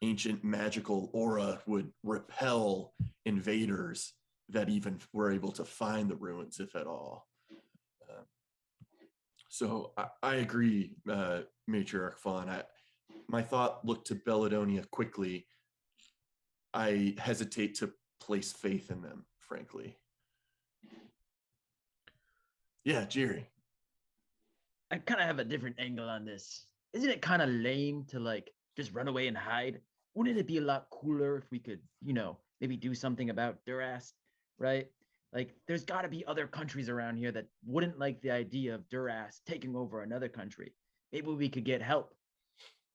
ancient magical aura would repel invaders that even were able to find the ruins, if at all. So I agree, Matriarch Fawn. My thought looked to Belladonia quickly. I hesitate to place faith in them, frankly. Yeah, Jerry. I kind of have a different angle on this. Isn't it kind of lame to like just run away and hide? Wouldn't it be a lot cooler if we could, maybe do something about Durast, right? Like, there's got to be other countries around here that wouldn't like the idea of Durast taking over another country. Maybe we could get help.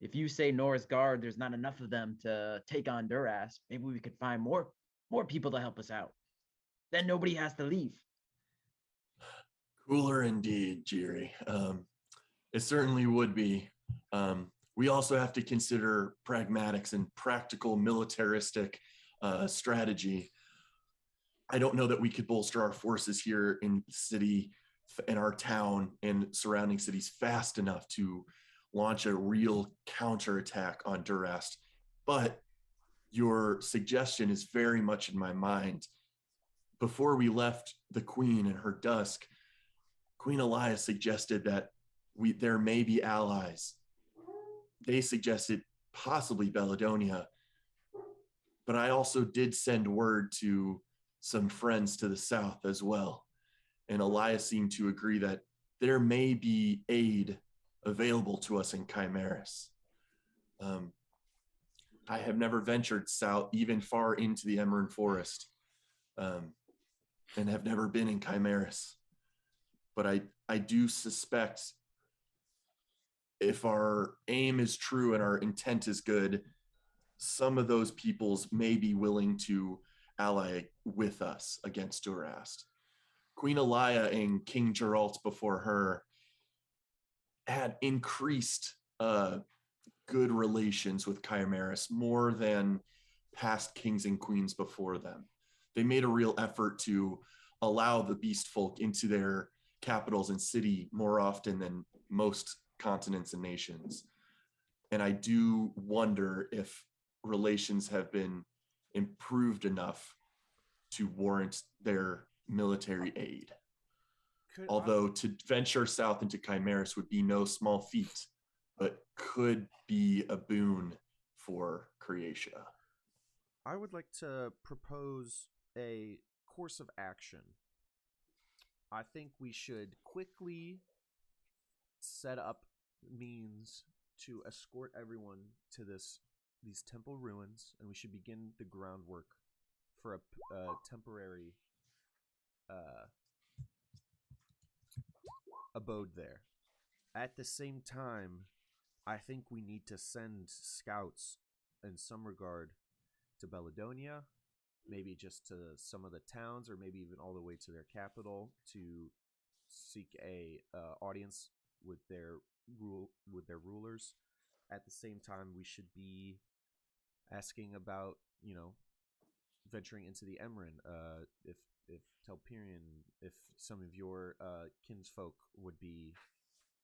If you say Norris Guard, there's not enough of them to take on Durast. Maybe we could find more people to help us out. Then nobody has to leave. Cooler indeed, Jerry. It certainly would be. We also have to consider pragmatics and practical militaristic strategy. I don't know that we could bolster our forces here in the city, in our town and surrounding cities fast enough to launch a real counterattack on Durast. But your suggestion is very much in my mind. Before we left the Queen and her dusk, Queen Elias suggested that there may be allies. They suggested possibly Belladonia, but I also did send word to some friends to the south as well. And Elias seemed to agree that there may be aid available to us in Chimeras. I have never ventured south, even far into the Emerin Forest, and have never been in Chimeras. But I do suspect, if our aim is true and our intent is good, some of those peoples may be willing to ally with us against Durast. Queen Elia and King Geralt before her had increased good relations with Chimeras more than past kings and queens before them. They made a real effort to allow the beast folk into their capitals and city more often than most continents and nations. And I do wonder if relations have been improved enough to warrant their military aid. Although to venture south into Chimeras would be no small feat, but could be a boon for Croatia. I would like to propose a course of action. I think we should quickly set up means to escort everyone to these temple ruins, and we should begin the groundwork for a temporary abode there. At the same time, I think we need to send scouts in some regard to Bellidonia, maybe just to some of the towns, or maybe even all the way to their capital to seek a audience with their rulers. At the same time, we should be asking about, venturing into the Emrin. If Telperion, if some of your kinsfolk would be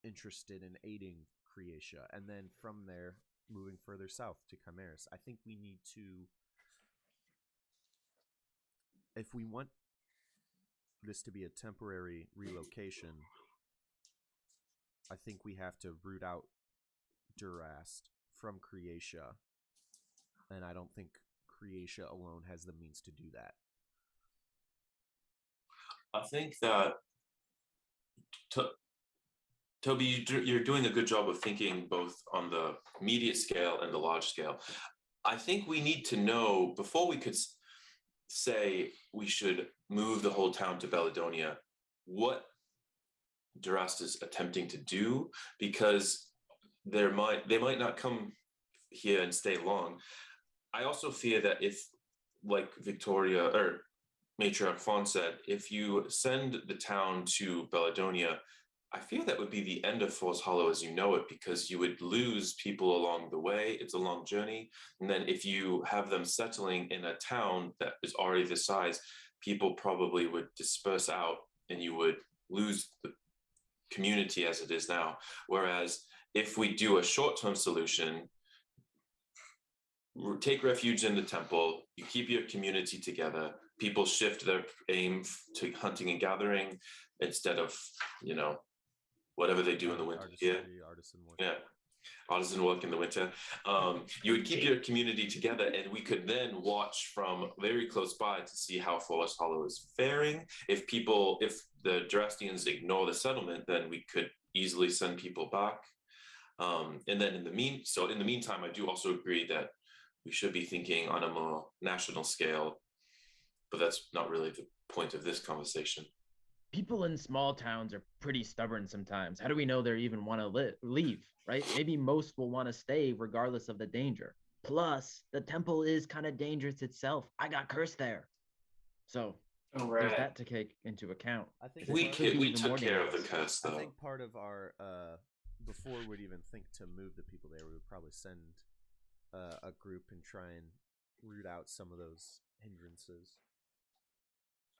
interested in aiding Croatia, and then from there moving further south to Chimeras. I think we need to, if we want this to be a temporary relocation, I think we have to root out Durast from Croatia, and I don't think Croatia alone has the means to do that. I think that Toby, you're doing a good job of thinking both on the immediate scale and the large scale. I think we need to know, before we could say we should move the whole town to Bellidonia, what Durast is attempting to do, because they might not come here and stay long. I also fear that if, like Victoria or Matriarch Fawn said, if you send the town to Bellidonia, I fear that would be the end of Force Hollow as you know it, because you would lose people along the way. It's a long journey. And then if you have them settling in a town that is already the size, people probably would disperse out and you would lose the community as it is now. Whereas if we do a short-term solution, take refuge in the temple, you keep your community together, people shift their aim to hunting and gathering instead of, whatever they do in the winter. Artisan work. Yeah. Artisan work in the winter. You would keep your community together, and we could then watch from very close by to see how Forest Hollow is faring. If the Durastians ignore the settlement, then we could easily send people back. And then in the meantime, I do also agree that we should be thinking on a more national scale, but that's not really the point of this conversation. People in small towns are pretty stubborn sometimes. How do we know they even want to leave, right? Maybe most will want to stay regardless of the danger. Plus, the temple is kind of dangerous itself. I got cursed there. So there's that to take into account. I think we took care of the curse, though. I think part of our, before we'd even think to move the people there, we would probably send a group and try and root out some of those hindrances.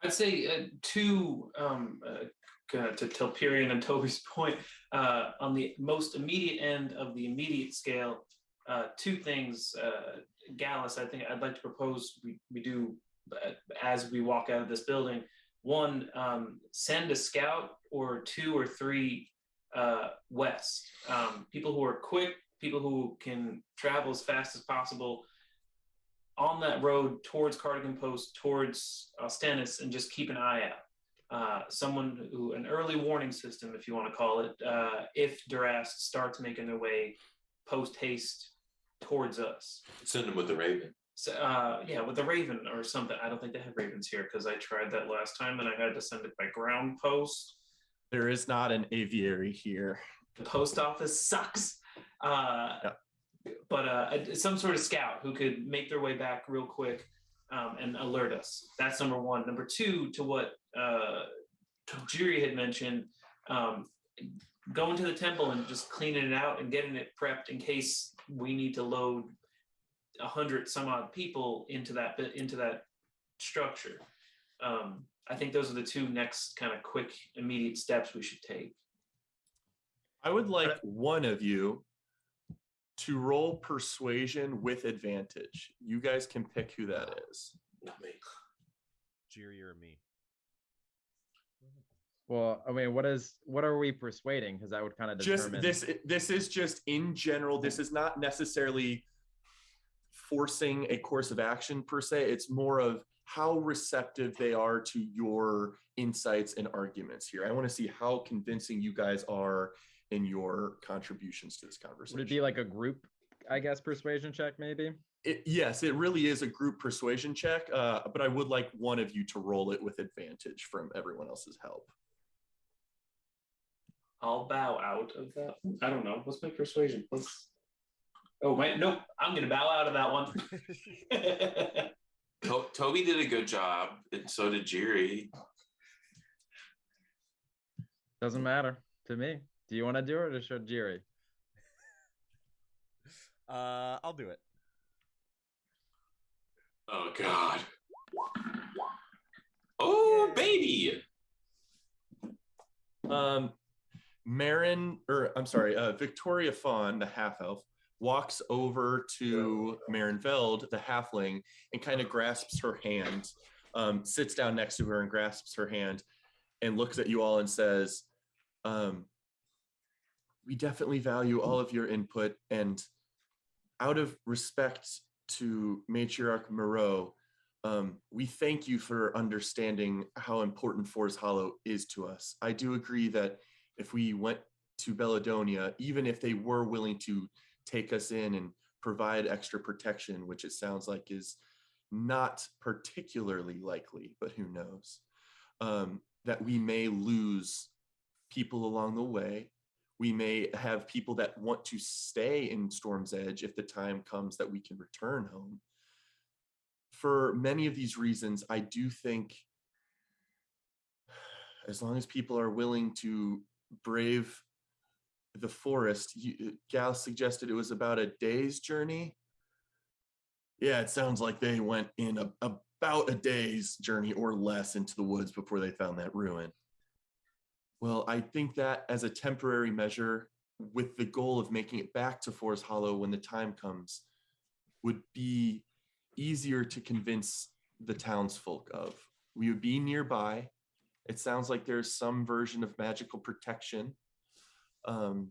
I'd say to Telperion and Toby's point, on the most immediate end of the immediate scale, two things. Gallus, I think I'd like to propose we do as we walk out of this building. One, send a scout or two or three west. People who are quick, people who can travel as fast as possible on that road towards Cardigan Post, towards Austenus, and just keep an eye out. An early warning system, if you want to call it, if Durast starts making their way post haste towards us. Send them with the Raven. So, with the Raven or something. I don't think they have Ravens here because I tried that last time and I had to send it by ground post. There is not an aviary here. The post office sucks. Yeah. But some sort of scout who could make their way back real quick and alert us. That's number one. Number two, to what Tojiri had mentioned, going to the temple and just cleaning it out and getting it prepped in case we need to load 100 some odd people into that structure. I think those are the two next kind of quick, immediate steps we should take. I would like one of you to roll persuasion with advantage. You guys can pick who that is. Not me. Jiri or me? Well, I mean, what are we persuading? Because that would kind of determine. This is just in general. This is not necessarily forcing a course of action per se. It's more of how receptive they are to your insights and arguments here. I want to see how convincing you guys are in your contributions to this conversation. Would it be like a group, I guess, persuasion check, maybe? Yes, it really is a group persuasion check, but I would like one of you to roll it with advantage from everyone else's help. I'll bow out of that. I don't know. What's my persuasion? Oh, wait, nope. I'm going to bow out of that one. Toby did a good job, and so did Jiri. Doesn't matter to me. Do you want to do it or should Jiri? I'll do it. Oh, God. Oh, baby. Victoria Fawn, the half-elf, walks over to Marinveld, the halfling, and kind of grasps her hand, sits down next to her and grasps her hand, and looks at you all and says, we definitely value all of your input, and out of respect to Matriarch Moreau, we thank you for understanding how important Forest Hollow is to us. I do agree that if we went to Belladonia, even if they were willing to take us in and provide extra protection, which it sounds like is not particularly likely, but who knows, that we may lose people along the way. We may have people that want to stay in Storm's Edge if the time comes that we can return home. For many of these reasons, I do think as long as people are willing to brave the forest, Gal suggested it was about a day's journey. Yeah, it sounds like they went in about a day's journey or less into the woods before they found that ruin. Well, I think that as a temporary measure, with the goal of making it back to Forest Hollow when the time comes, would be easier to convince the townsfolk of. We would be nearby. It sounds like there's some version of magical protection. And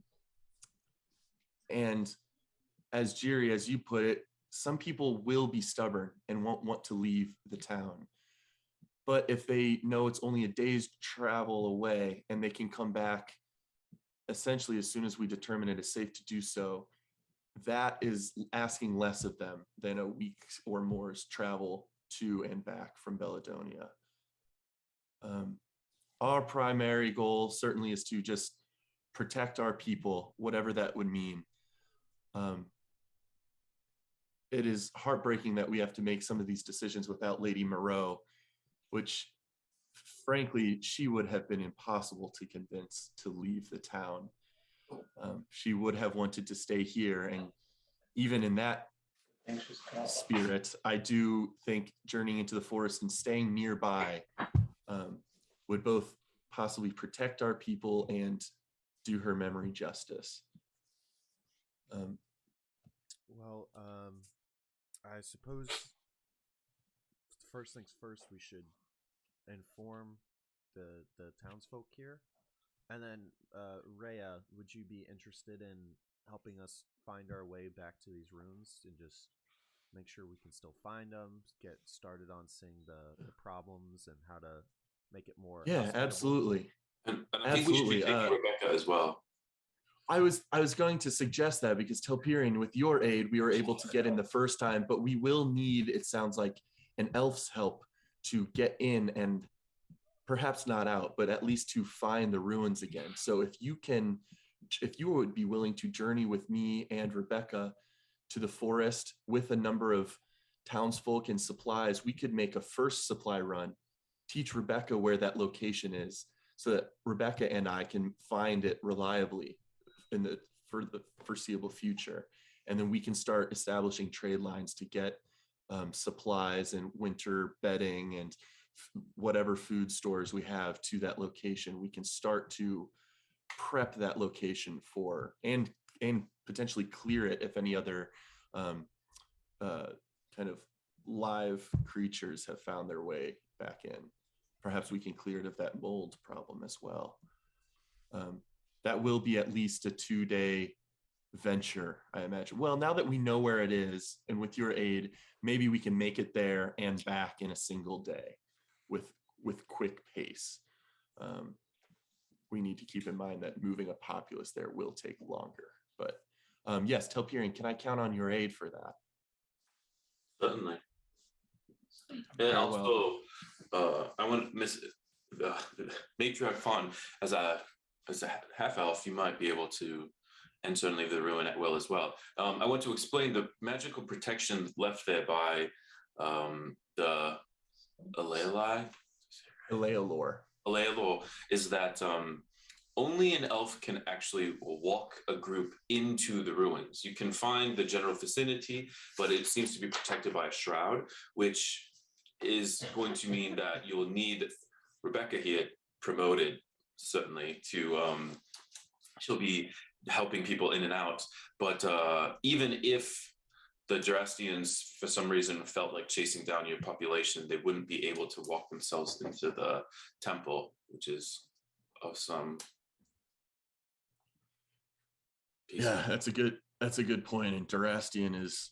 as Jiri, as you put it, some people will be stubborn and won't want to leave the town. But if they know it's only a day's travel away and they can come back essentially as soon as we determine it is safe to do so, that is asking less of them than a week or more's travel to and back from Belladonia. Our primary goal certainly is to just protect our people, whatever that would mean. It is heartbreaking that we have to make some of these decisions without Lady Moreau, which frankly, she would have been impossible to convince to leave the town. She would have wanted to stay here. And even in that spirit, I do think journeying into the forest and staying nearby would both possibly protect our people and do her memory justice. I suppose first things first, we should inform the townsfolk here. And then, Rhea, would you be interested in helping us find our way back to these ruins and just make sure we can still find them, get started on seeing the problems and how to make it more hospitable? Absolutely. And I think we should take Rebecca as well. I was going to suggest that because Telperion, with your aid, we were able to get in the first time, but we will need, it sounds like, an elf's help to get in and perhaps not out, but at least to find the ruins again. So if you would be willing to journey with me and Rebecca to the forest with a number of townsfolk and supplies, we could make a first supply run, teach Rebecca where that location is so that Rebecca and I can find it reliably for the foreseeable future. And then we can start establishing trade lines to get supplies and winter bedding and whatever food stores we have to that location. We can start to prep that location for and potentially clear it if any other kind of live creatures have found their way back in. Perhaps we can clear it of that mold problem as well. That will be at least a 2-day venture, I imagine. Well, now that we know where it is, and with your aid, maybe we can make it there and back in a single day with quick pace. We need to keep in mind that moving a populace there will take longer. But yes, Telperion, can I count on your aid for that? Certainly. And Very also, I want Miss Matriarch Fawn, as a half elf, you might be able to enter and leave the ruin at will as well. I want to explain the magical protection left there by the Alealor is that only an elf can actually walk a group into the ruins. You can find the general vicinity, but it seems to be protected by a shroud, which is going to mean that you'll need Rebecca here promoted, certainly, to she'll be helping people in and out. But even if the Jurassians, for some reason, felt like chasing down your population, they wouldn't be able to walk themselves into the temple, which is of some. Yeah, that's a good point. And Jurassian is,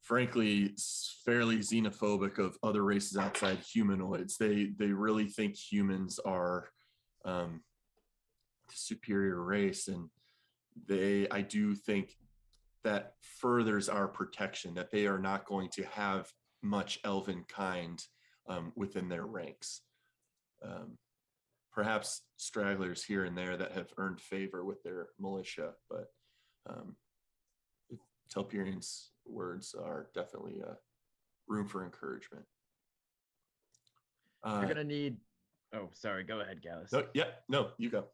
frankly, fairly xenophobic of other races outside humanoids. They really think humans are the superior race, and I do think that furthers our protection, that they are not going to have much elven kind within their ranks. Perhaps stragglers here and there that have earned favor with their militia, but Telperion's words are definitely room for encouragement. You're gonna need. Oh, sorry. Go ahead, Gallus. No, you go.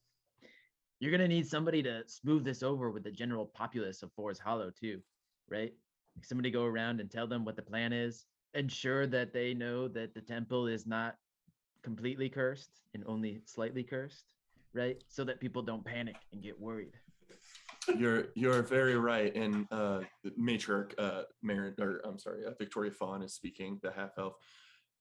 You're gonna need somebody to smooth this over with the general populace of Forest Hollow too, right? Somebody go around and tell them what the plan is, ensure that they know that the temple is not completely cursed and only slightly cursed, right? So that people don't panic and get worried. You're very right. And Matriarch Victoria Fawn is speaking, the half elf.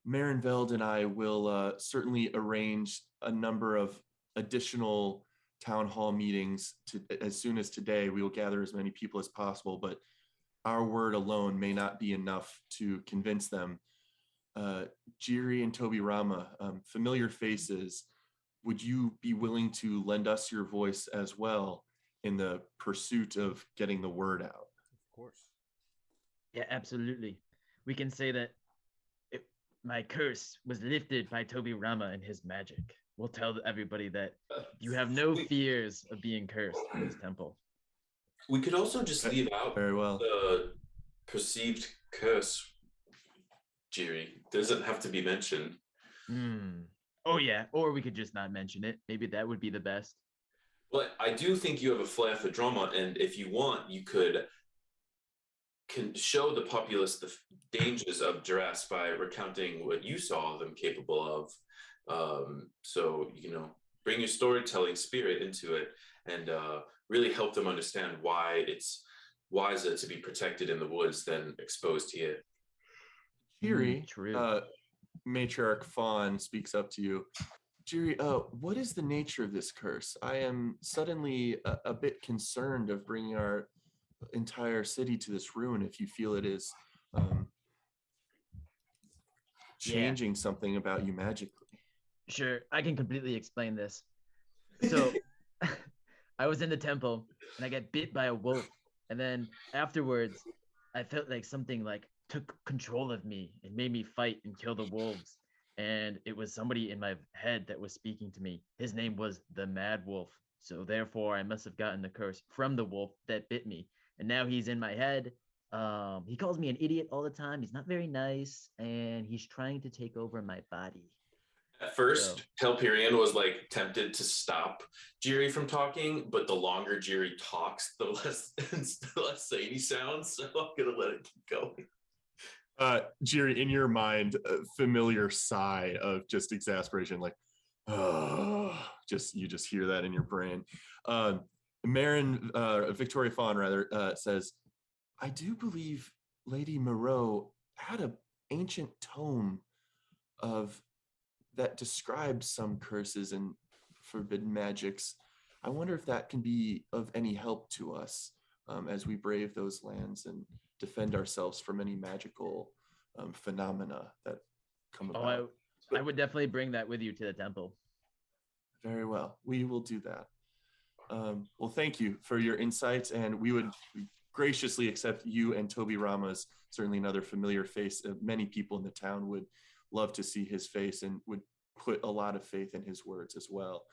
Marinveld and I will certainly arrange a number of additional town hall meetings as soon as today. We will gather as many people as possible, but our word alone may not be enough to convince them. Jiri and Toby Rama, familiar faces, would you be willing to lend us your voice as well in the pursuit of getting the word out? Of course. Yeah, absolutely. We can say that my curse was lifted by Toby Rama and his magic. We'll tell everybody that you have no fears of being cursed in this temple. We could also just leave out Very well. the perceived curse, Jiri. Doesn't have to be mentioned. Oh, yeah. Or we could just not mention it. Maybe that would be the best. But I do think you have a flair for drama, and if you want, you can show the populace the dangers of Jurass by recounting what you saw them capable of. So, bring your storytelling spirit into it and really help them understand why it's wiser to be protected in the woods than exposed here. Jiri, True. Matriarch Fawn speaks up to you. Jiri, what is the nature of this curse? I am suddenly a bit concerned of bringing our entire city to this ruin if you feel it is changing something about you magically. Sure, I can completely explain this. So I was in the temple and I got bit by a wolf, and then afterwards I felt like something like took control of me and made me fight and kill the wolves. And it was somebody in my head that was speaking to me. His name was the Mad Wolf. So therefore I must have gotten the curse from the wolf that bit me. And now he's in my head. He calls me an idiot all the time. He's not very nice, and he's trying to take over my body. At first, Telperion was like tempted to stop Jiri from talking, but the longer Jiri talks, the less sane he sounds. So I'm gonna let it keep going. Jiri, in your mind, a familiar sigh of just exasperation, like, oh, you just hear that in your brain. Victoria Fawn rather, says, I do believe Lady Moreau had an ancient tome of that describes some curses and forbidden magics. I wonder if that can be of any help to us as we brave those lands and defend ourselves from any magical phenomena that come about. I would definitely bring that with you to the temple. Very well. We will do that. Well, thank you for your insights, and we would graciously accept you and Toby Rama's, certainly another familiar face. Many people in the town would love to see his face and would put a lot of faith in his words as well.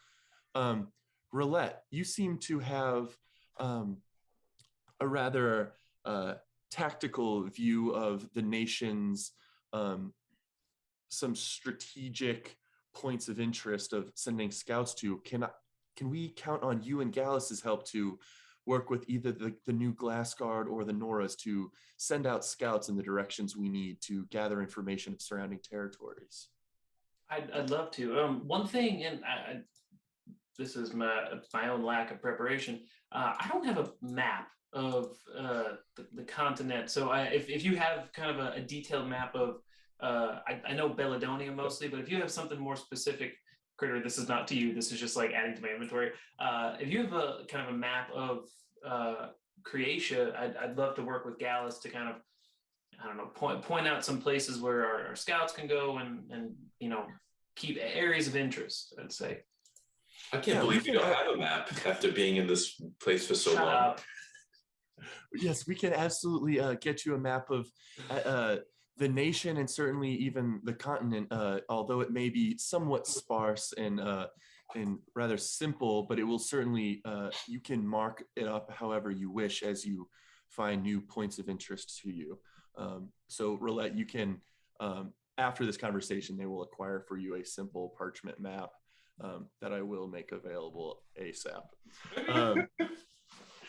Roulette, you seem to have a rather tactical view of the nation's some strategic points of interest of sending scouts to. Can we count on you and Gallus's help to work with either the new Glass Guard or the Noras to send out scouts in the directions we need to gather information of surrounding territories? I'd love to. One thing, and this is my own lack of preparation. I don't have a map of the continent. So if you have kind of a detailed map of, I know Belladonia mostly, but if you have something more specific, Critter, this is not to you. This is just like adding to my inventory. If you have a kind of a map of Croatia, I'd love to work with Gallus to kind of, I don't know, point out some places where our scouts can go and keep areas of interest, I'd say. I can't believe you don't have a map after being in this place for so long. Yes, we can absolutely get you a map of the nation and certainly even the continent, although it may be somewhat sparse and rather simple, but it will certainly, you can mark it up however you wish as you find new points of interest to you. So Roulette, you can, after this conversation, they will acquire for you a simple parchment map that I will make available ASAP.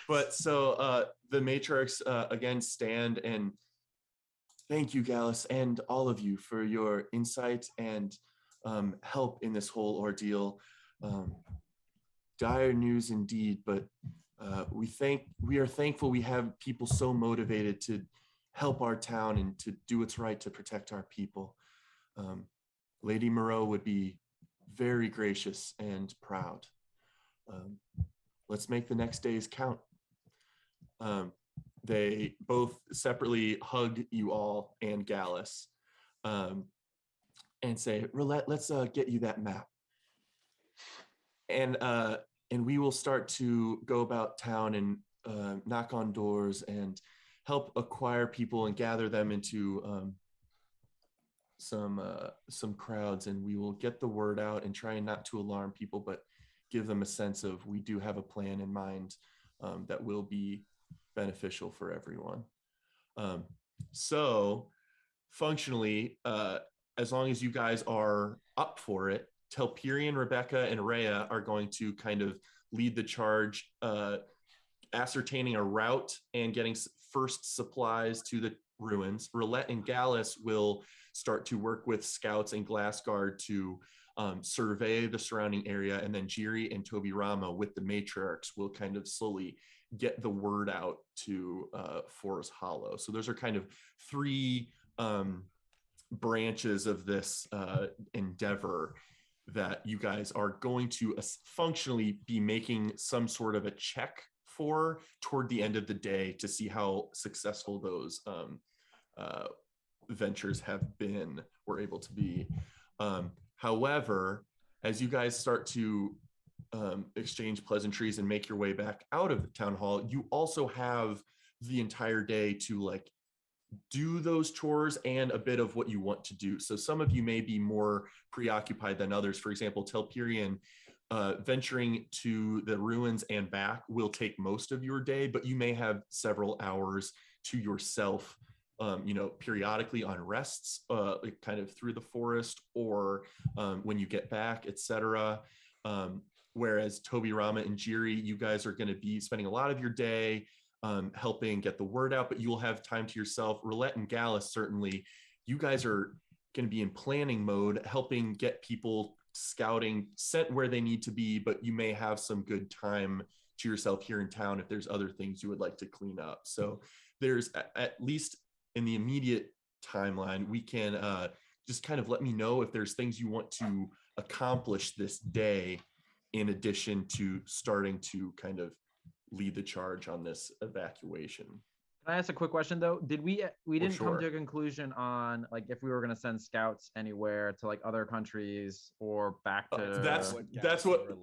But so the matriarchs again stand and thank you, Gallus, and all of you for your insight and help in this whole ordeal. Dire news indeed, but we are thankful we have people so motivated to help our town and to do what's right to protect our people. Lady Moreau would be very gracious and proud. Let's make the next days count. They both separately hug you all and Gallus and say, Roulette, let's get you that map. And we will start to go about town and knock on doors and help acquire people and gather them into some crowds, and we will get the word out and try not to alarm people, but give them a sense of we do have a plan in mind that will be beneficial for everyone. So functionally, as long as you guys are up for it, Telperion, Rebecca, and Rhea are going to kind of lead the charge, ascertaining a route and getting first supplies to the ruins. Roulette and Gallus will start to work with scouts and Glass Guard to survey the surrounding area, and then Jiri and Toby Rama with the matriarchs will kind of slowly get the word out to Forest Hollow. So those are kind of three branches of this endeavor that you guys are going to functionally be making some sort of a check for toward the end of the day to see how successful those ventures have been or able to be. However, as you guys start to exchange pleasantries and make your way back out of the town hall, you also have the entire day to like do those chores and a bit of what you want to do. So some of you may be more preoccupied than others. For example, Telperion, venturing to the ruins and back will take most of your day, but you may have several hours to yourself, periodically on rests, kind of through the forest or when you get back, etc. Whereas Toby Rama and Jiri, you guys are going to be spending a lot of your day helping get the word out, but you will have time to yourself. Roulette and Gallus, certainly, you guys are going to be in planning mode, helping get people scouting sent where they need to be, but you may have some good time to yourself here in town if there's other things you would like to clean up. So there's at least in the immediate timeline, we can just kind of let me know if there's things you want to accomplish this day in addition to starting to kind of lead the charge on this evacuation. Can I ask a quick question though? Did we didn't come sure. to a conclusion on like if we were going to send scouts anywhere to like other countries or back to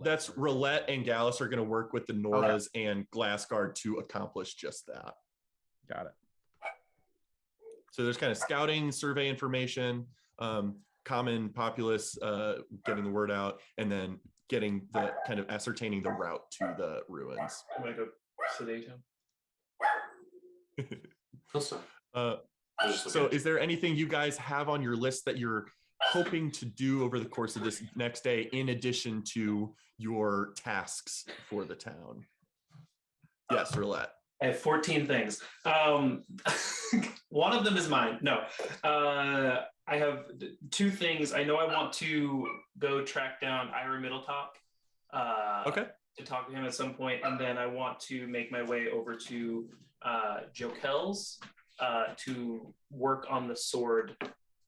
that's Roulette and Gallus are going to work with the Noras and Glassguard to accomplish just that. Got it. So there's kind of scouting, survey information, common populace, getting the word out, and then getting the kind of ascertaining the route to the ruins. I'm gonna go sedate him. So is there anything you guys have on your list that you're hoping to do over the course of this next day in addition to your tasks for the town? Yes, Roulette. I have 14 things. One of them is mine. No, I have 2 things. I know I want to go track down Ira Middletop. Okay. To talk to him at some point, and then I want to make my way over to Jokel's to work on the sword,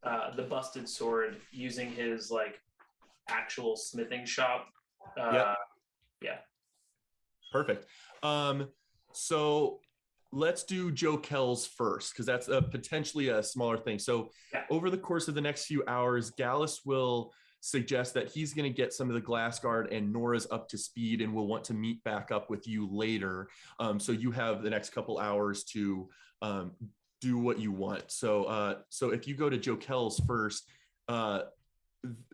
the busted sword, using his like actual smithing shop. Yeah. Perfect. So let's do Jokel's first, because that's potentially a smaller thing. So over the course of the next few hours, Gallus will suggest that he's going to get some of the Glassguard and Nora's up to speed, and will want to meet back up with you later. So you have the next couple hours to do what you want. So if you go to Jokel's first,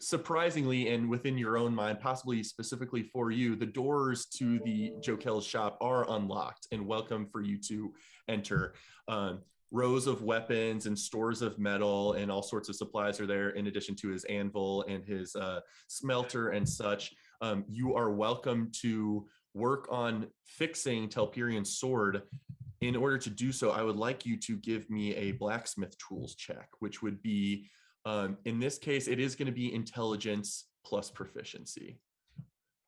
surprisingly, and within your own mind, possibly specifically for you, the doors to the Jokel's shop are unlocked and welcome for you to enter. Rows of weapons and stores of metal and all sorts of supplies are there, in addition to his anvil and his smelter and such. You are welcome to work on fixing Telperian's sword. In order to do so, I would like you to give me a blacksmith tools check, which would be, in this case, it is going to be intelligence plus proficiency.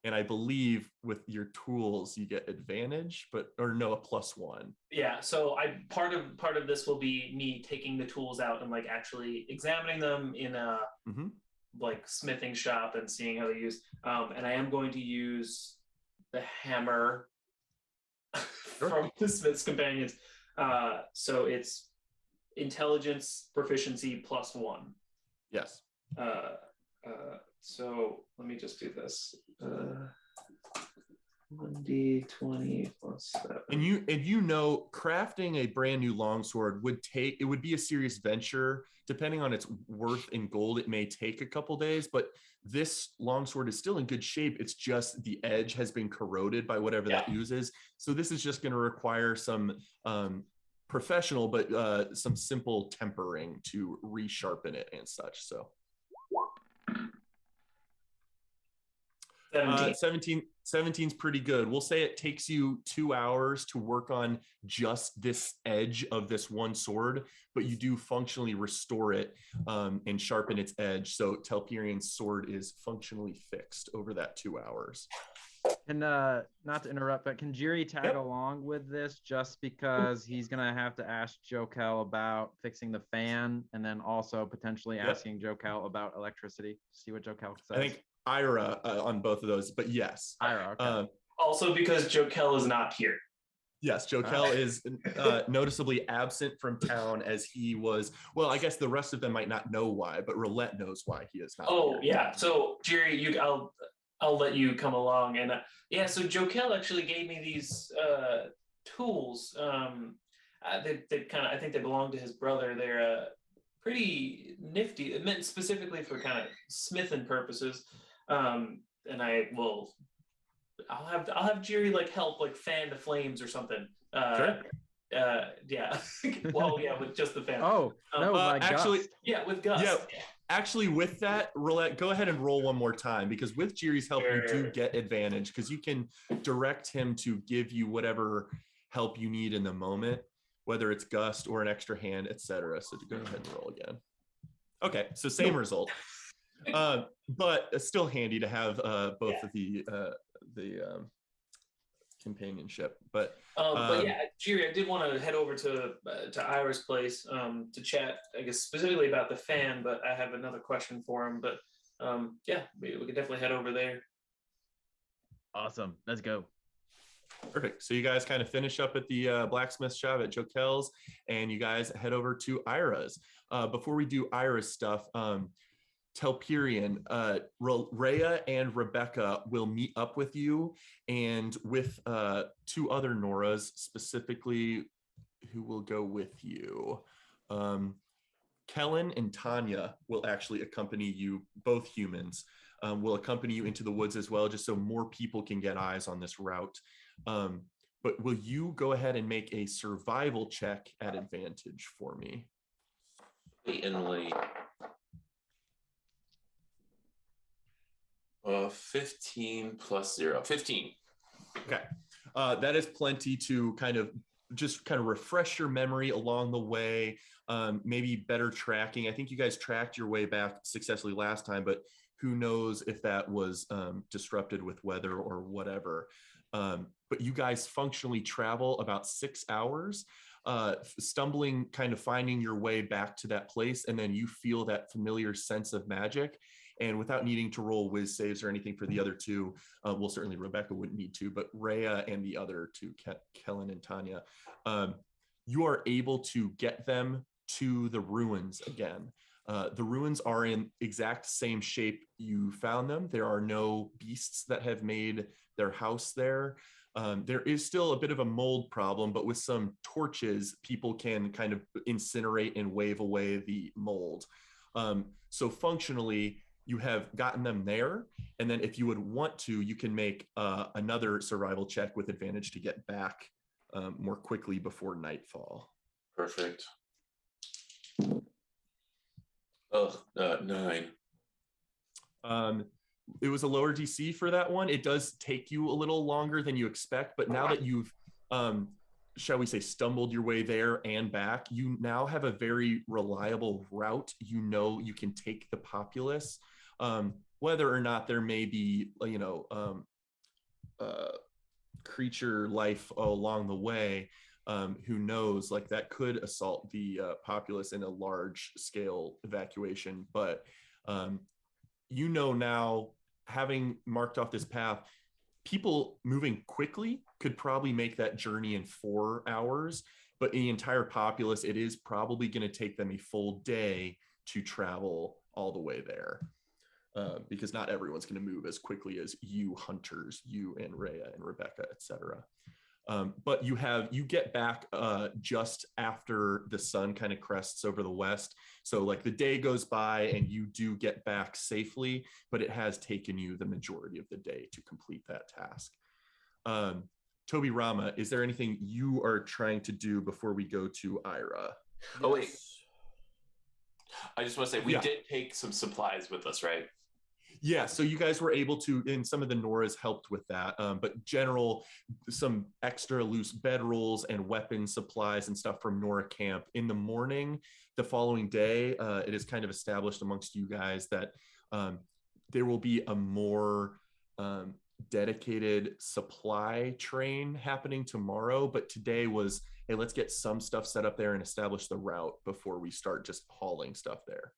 And I believe with your tools you get advantage, a +1. Yeah. So part of this will be me taking the tools out and like actually examining them in a like smithing shop and seeing how they use. And I am going to use the hammer from the Smith's Companions. So it's intelligence proficiency +1. Yes. So let me just do this. 1d20 plus 7. And you know, crafting a brand new longsword would be a serious venture. Depending on its worth in gold, it may take a couple days, but this longsword is still in good shape. It's just the edge has been corroded by whatever that uses. So this is just going to require some professional, but some simple tempering to resharpen it and such. So 17's pretty good. We'll say it takes you 2 hours to work on just this edge of this one sword, but you do functionally restore it and sharpen its edge. So Telperian's sword is functionally fixed over that 2 hours. And not to interrupt, but can Jiri tag along with this, just because he's gonna have to ask Jokel about fixing the fan, and then also potentially asking Jokel about electricity? See what Jokel says. I think Ira on both of those, but yes. Ira, okay. Also because Jokel is not here. Yes, Jokel is noticeably absent from town, as he was. Well, I guess the rest of them might not know why, but Roulette knows why he is not here. Yeah. So Jiri, I'll let you come along. And so Jokel actually gave me these tools. They kind of, I think they belong to his brother. They're pretty nifty, meant specifically for kind of smithing purposes. And I'll have Jiri like help like fan the flames or something. Sure. With just the fan. Actually, Gust. With Gust. Yeah. Actually, with that, Roulette, go ahead and roll one more time, because with Jiri's help, you do get advantage, because you can direct him to give you whatever help you need in the moment, whether it's Gust or an extra hand, etc. So go ahead and roll again. Okay, so same result, but it's still handy to have both of the companionship. But but yeah, Jiri, I did want to head over to Ira's place to chat, I guess specifically about the fan. But I have another question for him. But yeah, we could definitely head over there. Awesome. Let's go. Perfect. So you guys kind of finish up at the blacksmith shop at Jokel's, and you guys head over to Ira's. Before we do Ira's stuff, Telperion, Rhea and Rebecca will meet up with you, and with two other Noras, specifically, who will go with you. Kellen and Tanya will actually accompany you, both humans, will accompany you into the woods as well, just so more people can get eyes on this route. But will you go ahead and make a survival check at advantage for me? Blatantly. 15 plus 0. 15. Okay. That is plenty to kind of refresh your memory along the way. Maybe better tracking. I think you guys tracked your way back successfully last time, but who knows if that was disrupted with weather or whatever. But you guys functionally travel about 6 hours, stumbling, kind of finding your way back to that place, and then you feel that familiar sense of magic. And without needing to roll whiz saves or anything for the other two, well, certainly Rebecca wouldn't need to, but Rhea and the other two, Kellen and Tanya, you are able to get them to the ruins again. The ruins are in exact same shape you found them. There are no beasts that have made their house there. There is still a bit of a mold problem, but with some torches, people can kind of incinerate and wave away the mold. So functionally, you have gotten them there, and then if you would want to, you can make another survival check with advantage to get back more quickly before nightfall. Perfect. 9. It was a lower DC for that one. It does take you a little longer than you expect, but now that you've shall we say, stumbled your way there and back, you now have a very reliable route. You know you can take the populace. Whether or not there may be, creature life along the way, who knows, like that could assault the populace in a large scale evacuation. But now, having marked off this path, people moving quickly could probably make that journey in 4 hours, but in the entire populace, it is probably going to take them a full day to travel all the way there, because not everyone's going to move as quickly as you hunters, you and Rhea and Rebecca, etc. But you get back just after the sun kind of crests over the west. So like the day goes by and you do get back safely, but it has taken you the majority of the day to complete that task. Toby Rama, is there anything you are trying to do before we go to Ira? Oh, wait. I just want to say, we did take some supplies with us, right? Yeah, so you guys were able to, and some of the Noras helped with that, but some extra loose bedrolls and weapon supplies and stuff from Nora camp. In the morning, the following day, it is kind of established amongst you guys that there will be a more dedicated supply train happening tomorrow, but today was, hey, let's get some stuff set up there and establish the route before we start just hauling stuff there.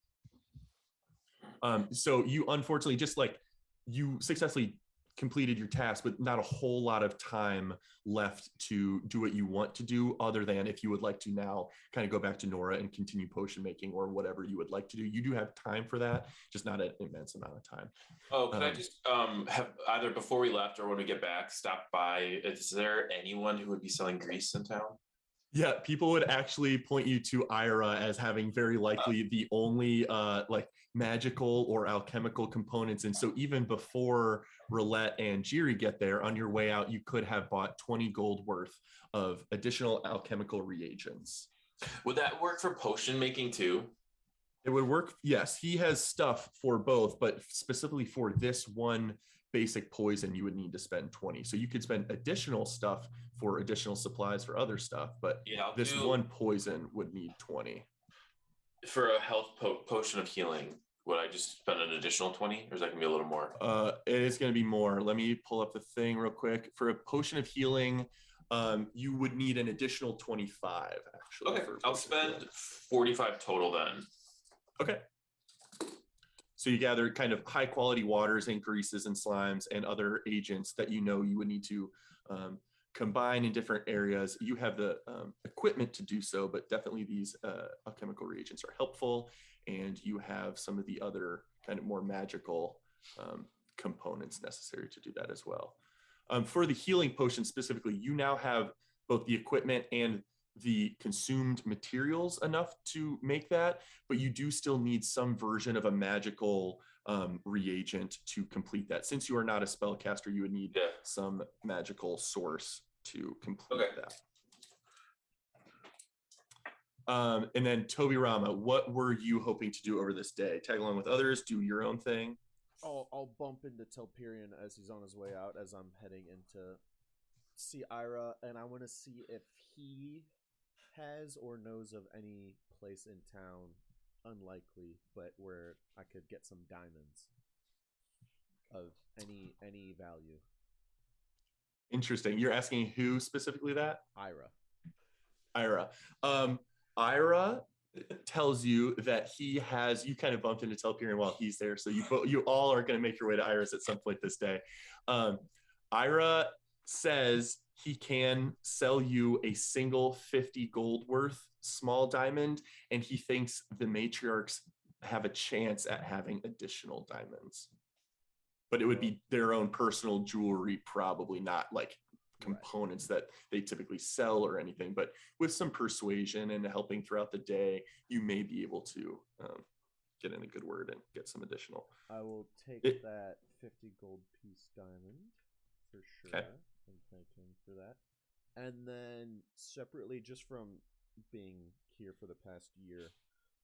So you unfortunately, just like you successfully completed your task, but not a whole lot of time left to do what you want to do, other than if you would like to now kind of go back to Nora and continue potion making or whatever you would like to do. You do have time for that, just not an immense amount of time. Oh, could I just have either before we left or when we get back, stop by? Is there anyone who would be selling grease in town? Yeah, people would actually point you to Ira as having very likely the only magical or alchemical components. And so even before Roulette and Jiri get there, on your way out, you could have bought 20 gold worth of additional alchemical reagents. Would that work for potion making too? It would work, yes. He has stuff for both, but specifically for this one basic poison, you would need to spend 20. So you could spend additional stuff for additional supplies for other stuff, but this one poison would need 20. For a health potion of healing, would I just spend an additional 20, or is that gonna be a little more? It is going to be more. Let me pull up the thing real quick. For a potion of healing, you would need an additional 25, actually. Okay, for a I'll potion of spend healing. 45 total then. Okay. So you gather kind of high quality waters and greases and slimes and other agents that you would need to combine in different areas. You have the equipment to do so, but definitely these alchemical reagents are helpful. And you have some of the other kind of more magical components necessary to do that as well. For the healing potion specifically, you now have both the equipment and the consumed materials enough to make that, but you do still need some version of a magical reagent to complete that. Since you are not a spellcaster, you would need some magical source to complete that. And then Toby Rama, what were you hoping to do over this day? Tag along with others, do your own thing? I'll bump into Telperion as he's on his way out, as I'm heading in to see Ira, and I want to see if he has or knows of any place in town, unlikely, but where I could get some diamonds of any value. Interesting. You're asking who specifically that? Ira. Ira tells you that he has, you kind of bumped into Telperion while he's there, so you all are going to make your way to Ira's at some point this day. Ira says he can sell you a single 50 gold worth small diamond, and he thinks the matriarchs have a chance at having additional diamonds. But it would be their own personal jewelry, probably not like components that they typically sell or anything, but with some persuasion and helping throughout the day, you may be able to get in a good word and get some additional. I will take that 50 gold piece diamond for sure. Okay. And thank him for that. And then separately, just from being here for the past year,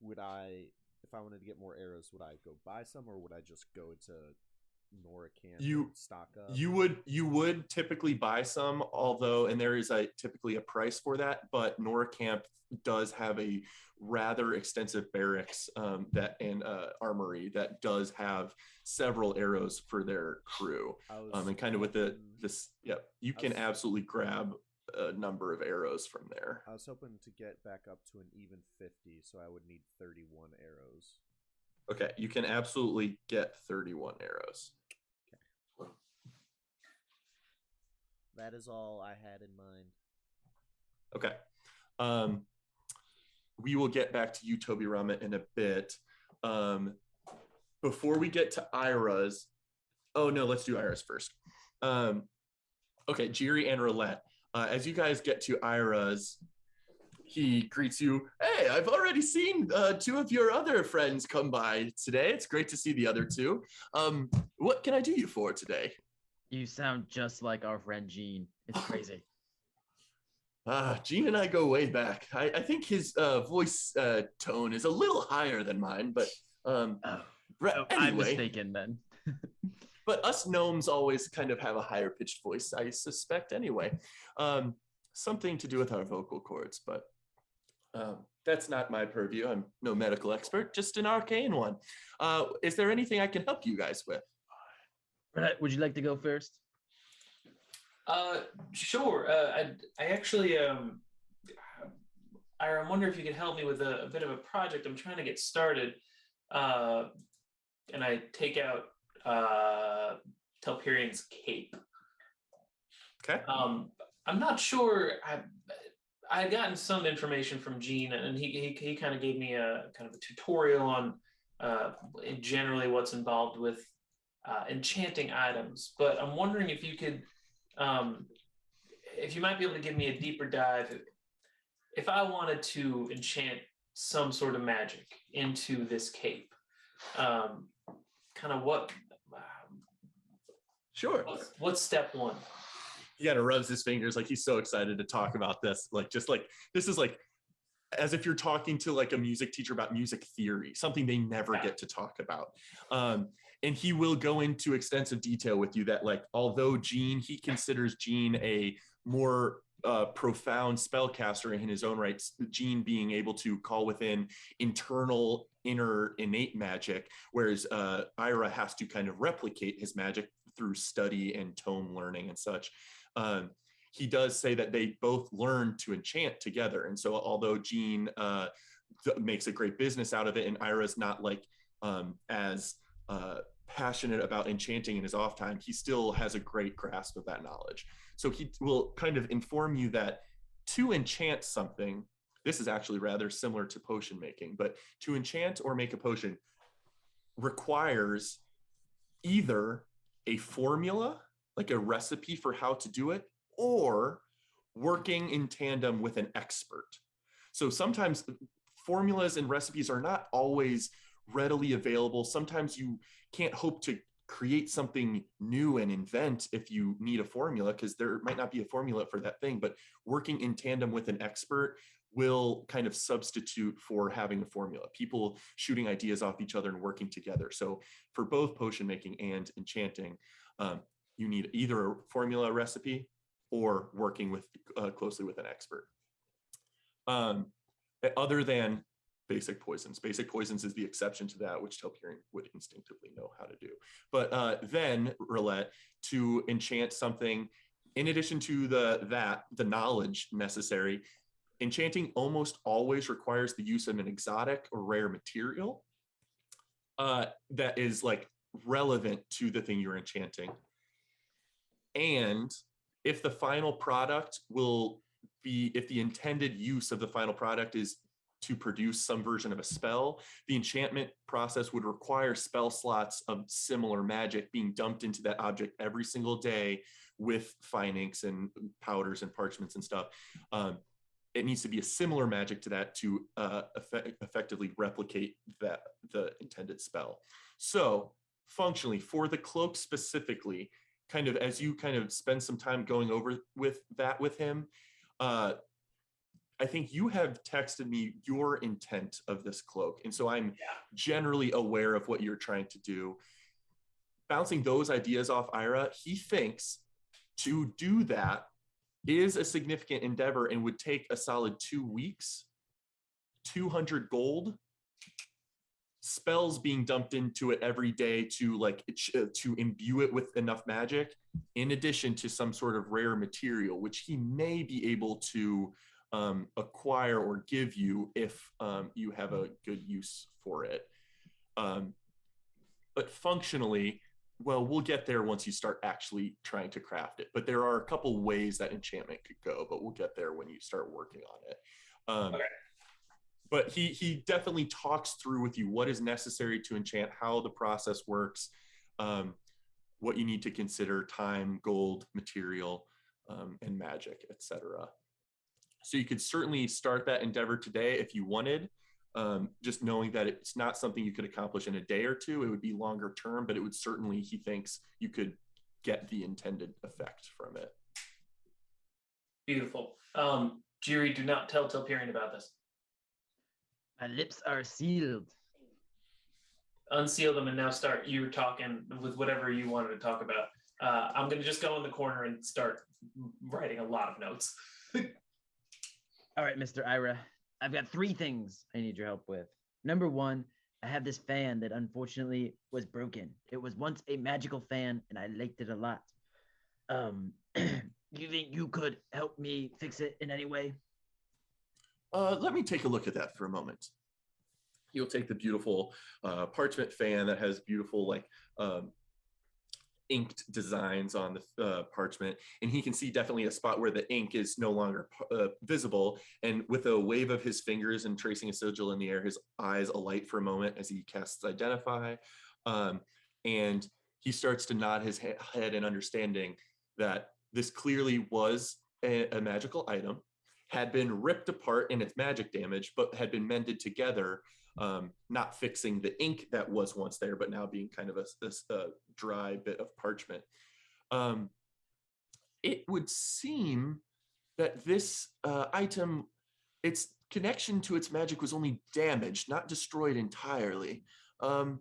would I, if I wanted to get more arrows, would I go buy some, or would I just go to Nora camp and stock up? You would typically buy some, although, and there is typically a price for that, but Nora camp does have a rather extensive barracks and armory that does have several arrows for their crew. And kind of with you can absolutely grab a number of arrows from there. I was hoping to get back up to an even 50, so I would need 31 arrows. Okay, you can absolutely get 31 arrows. Okay. That is all I had in mind. Okay. We will get back to you, Toby Rama, in a bit. Before we get to Ira's, let's do Ira's first. Okay, Jiri and Roulette. As you guys get to Ira's, he greets you. Hey, I've already seen two of your other friends come by today. It's great to see the other two. What can I do you for today? You sound just like our friend Gene. It's crazy. Gene and I go way back. I think his voice tone is a little higher than mine, but anyway. I'm mistaken then. But us gnomes always kind of have a higher pitched voice, I suspect anyway. Something to do with our vocal cords, but that's not my purview. I'm no medical expert, just an arcane one. Is there anything I can help you guys with? Would you like to go first? Sure. I actually, I wonder if you could help me with a bit of a project. I'm trying to get started. And I take out Telperion's cape. Okay. I'm not sure. I had gotten some information from Gene, and he kind of gave me a kind of a tutorial on generally what's involved with enchanting items. But I'm wondering if you could, if you might be able to give me a deeper dive. If I wanted to enchant some sort of magic into this cape, kind of what? Sure. What's step one? He kind of rubs his fingers like he's so excited to talk about this. Like, just like, this is like, as if you're talking to like a music teacher about music theory, something they never get to talk about. And he will go into extensive detail with you that, like, although he considers Gene a more profound spellcaster in his own right, Jean being able to call within inner innate magic, whereas Ira has to kind of replicate his magic through study and tome learning and such. He does say that they both learn to enchant together. And so although Jean makes a great business out of it, and Ira's not like as passionate about enchanting in his off time, he still has a great grasp of that knowledge. So he will kind of inform you that to enchant something, this is actually rather similar to potion making, but to enchant or make a potion requires either a formula, like a recipe for how to do it, or working in tandem with an expert. So sometimes formulas and recipes are not always readily available. Sometimes you can't hope to create something new and invent if you need a formula, because there might not be a formula for that thing, but working in tandem with an expert will kind of substitute for having a formula, people shooting ideas off each other and working together. So for both potion making and enchanting, you need either a formula recipe or working with closely with an expert. Other than basic poisons. Basic poisons is the exception to that, which Telperion would instinctively know how to do. But then, Roulette, to enchant something, in addition to the knowledge necessary, enchanting almost always requires the use of an exotic or rare material that is like relevant to the thing you're enchanting. And if the final product will be, if the intended use of the final product is to produce some version of a spell, the enchantment process would require spell slots of similar magic being dumped into that object every single day with fine inks and powders and parchments and stuff. It needs to be a similar magic to that to effectively replicate the intended spell. So functionally, for the cloak specifically, kind of as you kind of spend some time going over with him, I think you have texted me your intent of this cloak. And so I'm generally aware of what you're trying to do. Bouncing those ideas off Ira, he thinks to do that is a significant endeavor and would take a solid 2 weeks, 200 gold, spells being dumped into it every day to to imbue it with enough magic, in addition to some sort of rare material, which he may be able to acquire or give you if you have a good use for it. But functionally, well, we'll get there once you start actually trying to craft it. But there are a couple ways that enchantment could go, but we'll get there when you start working on it. Okay. But he definitely talks through with you what is necessary to enchant, how the process works, what you need to consider, time, gold, material, and magic, etc. So you could certainly start that endeavor today if you wanted, just knowing that it's not something you could accomplish in a day or two. It would be longer term, but it would certainly, he thinks, you could get the intended effect from it. Beautiful. Jiri, do not tell Telperion about this. My lips are sealed. Unseal them and now start you talking with whatever you wanted to talk about. I'm going to just go in the corner and start writing a lot of notes. All right, Mr. Ira, I've got 3 things I need your help with. Number 1, I have this fan that unfortunately was broken. It was once a magical fan, and I liked it a lot. You think you could help me fix it in any way? Let me take a look at that for a moment. You'll take the beautiful parchment fan that has beautiful inked designs on the parchment, and he can see definitely a spot where the ink is no longer visible, and with a wave of his fingers and tracing a sigil in the air, his eyes alight for a moment as he casts Identify, and he starts to nod his head in understanding that this clearly was a magical item, had been ripped apart in its magic damage, but had been mended together, not fixing the ink that was once there, but now being kind of a dry bit of parchment. It would seem that this item, its connection to its magic was only damaged, not destroyed entirely. I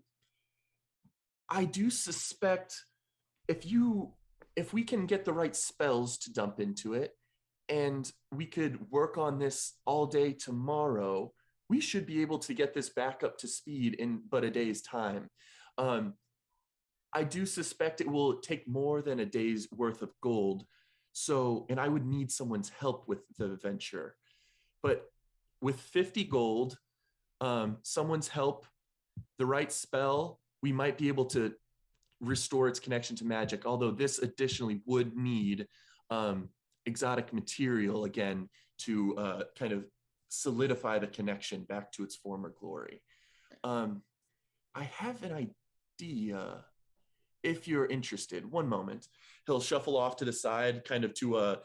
do suspect if we can get the right spells to dump into it, and we could work on this all day tomorrow, we should be able to get this back up to speed in but a day's time. I do suspect it will take more than a day's worth of gold. So, and I would need someone's help with the venture. But with 50 gold, someone's help, the right spell, we might be able to restore its connection to magic. Although this additionally would need exotic material again to kind of solidify the connection back to its former glory. I have an idea. If you're interested, one moment. He'll shuffle off to the side, kind of to a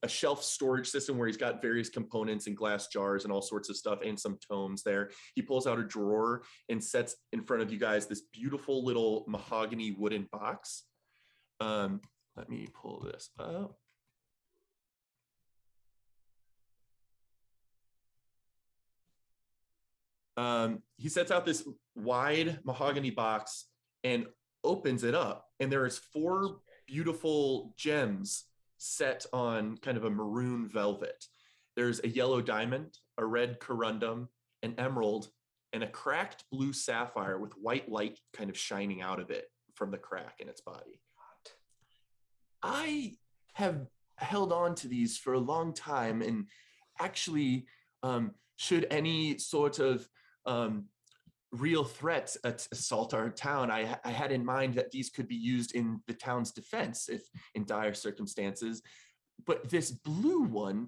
shelf storage system where he's got various components and glass jars and all sorts of stuff and some tomes there. He pulls out a drawer and sets in front of you guys this beautiful little mahogany wooden box. Let me pull this up. He sets out this wide mahogany box and opens it up, and there is 4 beautiful gems set on kind of a maroon velvet. There's a yellow diamond, a red corundum, an emerald, and a cracked blue sapphire with white light kind of shining out of it from the crack in its body. I have held on to these for a long time, and actually, should any sort of real threats assault our town, I had in mind that these could be used in the town's defense if in dire circumstances. But this blue one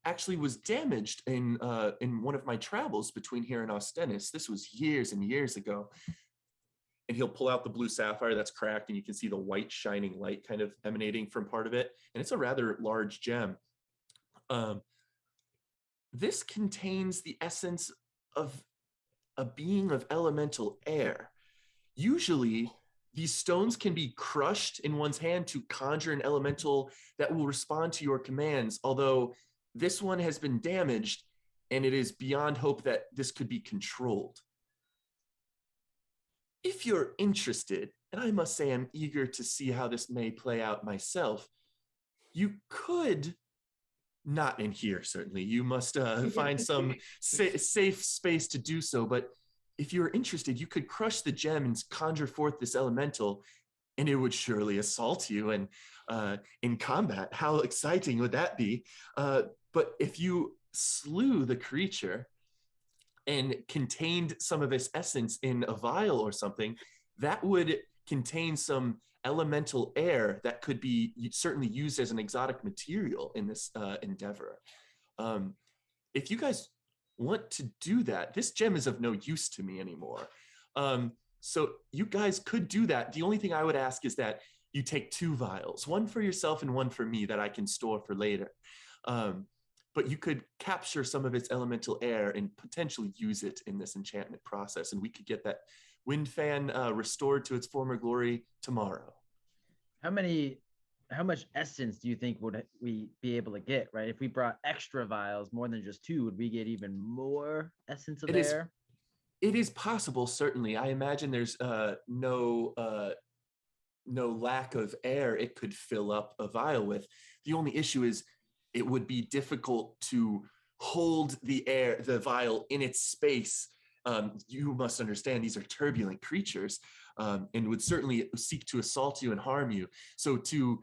actually was damaged in one of my travels between here and Ostennis. This was years and years ago. And he'll pull out the blue sapphire that's cracked, and you can see the white shining light kind of emanating from part of it. And it's a rather large gem. This contains the essence of a being of elemental air. Usually, these stones can be crushed in one's hand to conjure an elemental that will respond to your commands, although this one has been damaged, and it is beyond hope that this could be controlled. If you're interested, and I must say I'm eager to see how this may play out myself, you could, not in here certainly, you must find some safe space to do so, but if you're interested, you could crush the gem and conjure forth this elemental, and it would surely assault you and in combat. How exciting would that be? But if you slew the creature and contained some of its essence in a vial or something, that would contain some elemental air that could be certainly used as an exotic material in this endeavor. If you guys want to do that, this gem is of no use to me anymore. So you guys could do that. The only thing I would ask is that you take 2 vials, one for yourself and one for me that I can store for later. But you could capture some of its elemental air and potentially use it in this enchantment process, and we could get that wind fan restored to its former glory tomorrow. How much essence do you think would we be able to get, right? If we brought extra vials, more than just 2, would we get even more essence of air? It is possible, certainly. I imagine there's no lack of air it could fill up a vial with. The only issue is it would be difficult to hold the vial in its space. You must understand these are turbulent creatures, and would certainly seek to assault you and harm you. So to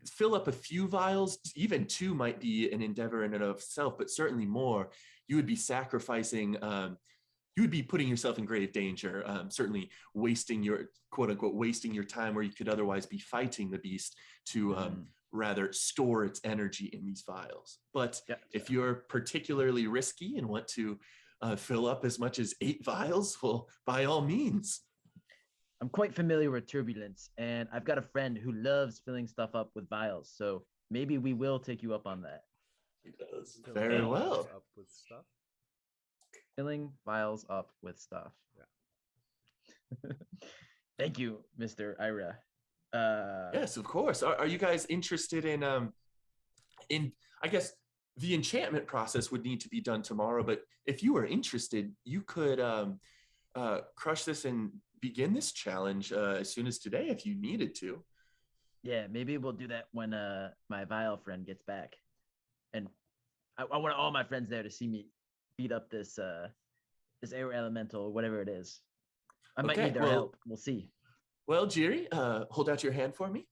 fill up a few vials, even 2 might be an endeavor in and of itself, but certainly more, you would be sacrificing, you would be putting yourself in grave danger, certainly wasting your, quote unquote, wasting your time where you could otherwise be fighting the beast to rather store its energy in these vials. But if you're particularly risky and want to fill up as much as 8 vials, well, by all means. I'm quite familiar with turbulence, and I've got a friend who loves filling stuff up with vials, so maybe we will take you up on that. He does. Very well. Up with stuff. Filling vials up with stuff. Yeah. Thank you, Mr. Ira. Yes, of course. Are you guys interested in I guess the enchantment process would need to be done tomorrow, but if you are interested, you could crush this and begin this challenge as soon as today if you needed to. Yeah, maybe we'll do that when my Vile friend gets back. And I want all my friends there to see me beat up this air elemental or whatever it is. I might Okay, need their well- help. We'll see. Well, Jiri, hold out your hand for me.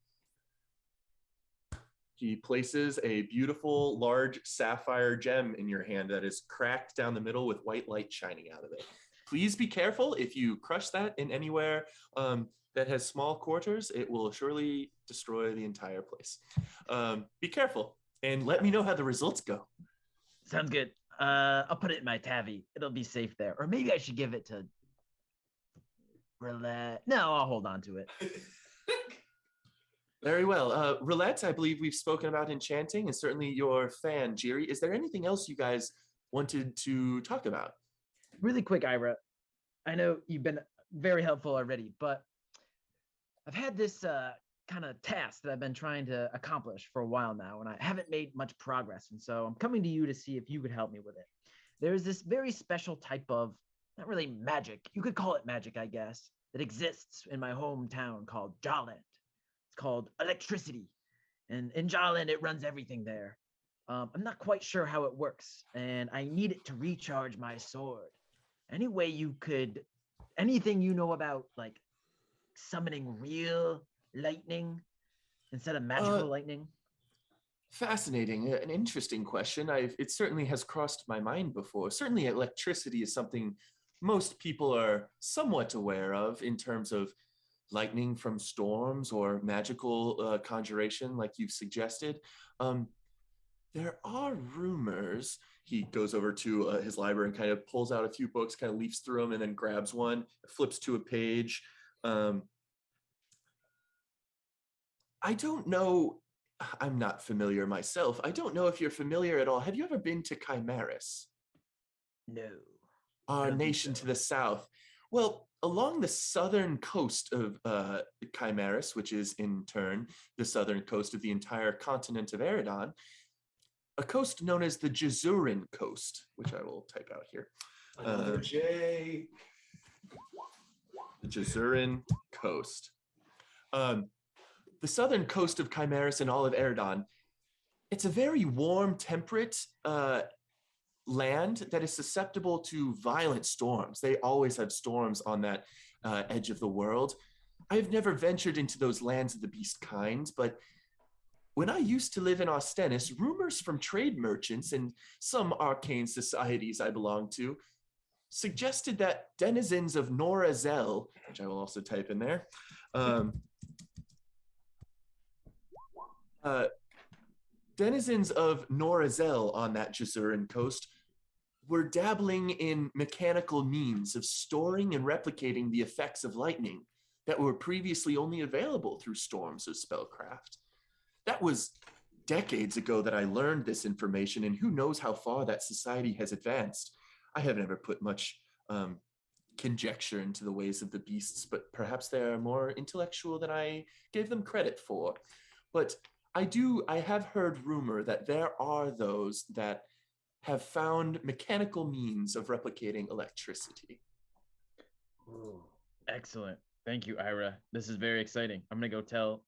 He places a beautiful, large sapphire gem in your hand that is cracked down the middle with white light shining out of it. Please be careful. If you crush that in anywhere that has small quarters, it will surely destroy the entire place. Be careful and let me know how the results go. Sounds good. I'll put it in my tabby. It'll be safe there. Or maybe I should give it to Roulette. No, I'll hold on to it. Very well. Roulette, I believe we've spoken about enchanting and certainly your fan, Jiri. Is there anything else you guys wanted to talk about? Really quick, Ira. I know you've been very helpful already, but I've had this kind of task that I've been trying to accomplish for a while now, and I haven't made much progress. And so I'm coming to you to see if you could help me with it. There's this very special type of, not really magic, you could call it magic, I guess, that exists in my hometown called Jawland. It's called electricity. And in Jawland, it runs everything there. I'm not quite sure how it works, and I need it to recharge my sword. Any way you could, anything you know about, like, summoning real lightning instead of magical lightning? Fascinating, an interesting question. It certainly has crossed my mind before. Certainly electricity is something most people are somewhat aware of in terms of lightning from storms or magical conjuration like you've suggested. There are rumors. He goes over to his library and kind of pulls out a few books, kind of leafs through them and then grabs one, flips to a page. I don't know. I'm not familiar myself. I don't know if you're familiar at all. Have you ever been to Chimeras? No. Our don't think nation so. to the south? Well, along the southern coast of Chimeras, which is in turn the southern coast of the entire continent of Aeridon, a coast known as the Jezurin Coast, which I will type out here. Another J. The Jezurin Coast. The southern coast of Chimeras and all of Aeridon, it's a very warm, temperate land that is susceptible to violent storms. They always have storms on that edge of the world. I've never ventured into those lands of the beast kind, but when I used to live in Ostennis, rumors from trade merchants and some arcane societies I belonged to suggested that denizens of Norazel, which I will also type in there, denizens of Norazel on that Jezurin coast were dabbling in mechanical means of storing and replicating the effects of lightning that were previously only available through storms of spellcraft. That was decades ago that I learned this information, and who knows how far that society has advanced. I have never put much conjecture into the ways of the beasts, but perhaps they are more intellectual than I gave them credit for. But I have heard rumor that there are those that have found mechanical means of replicating electricity. Ooh, excellent. Thank you, Ira. This is very exciting. I'm gonna go tell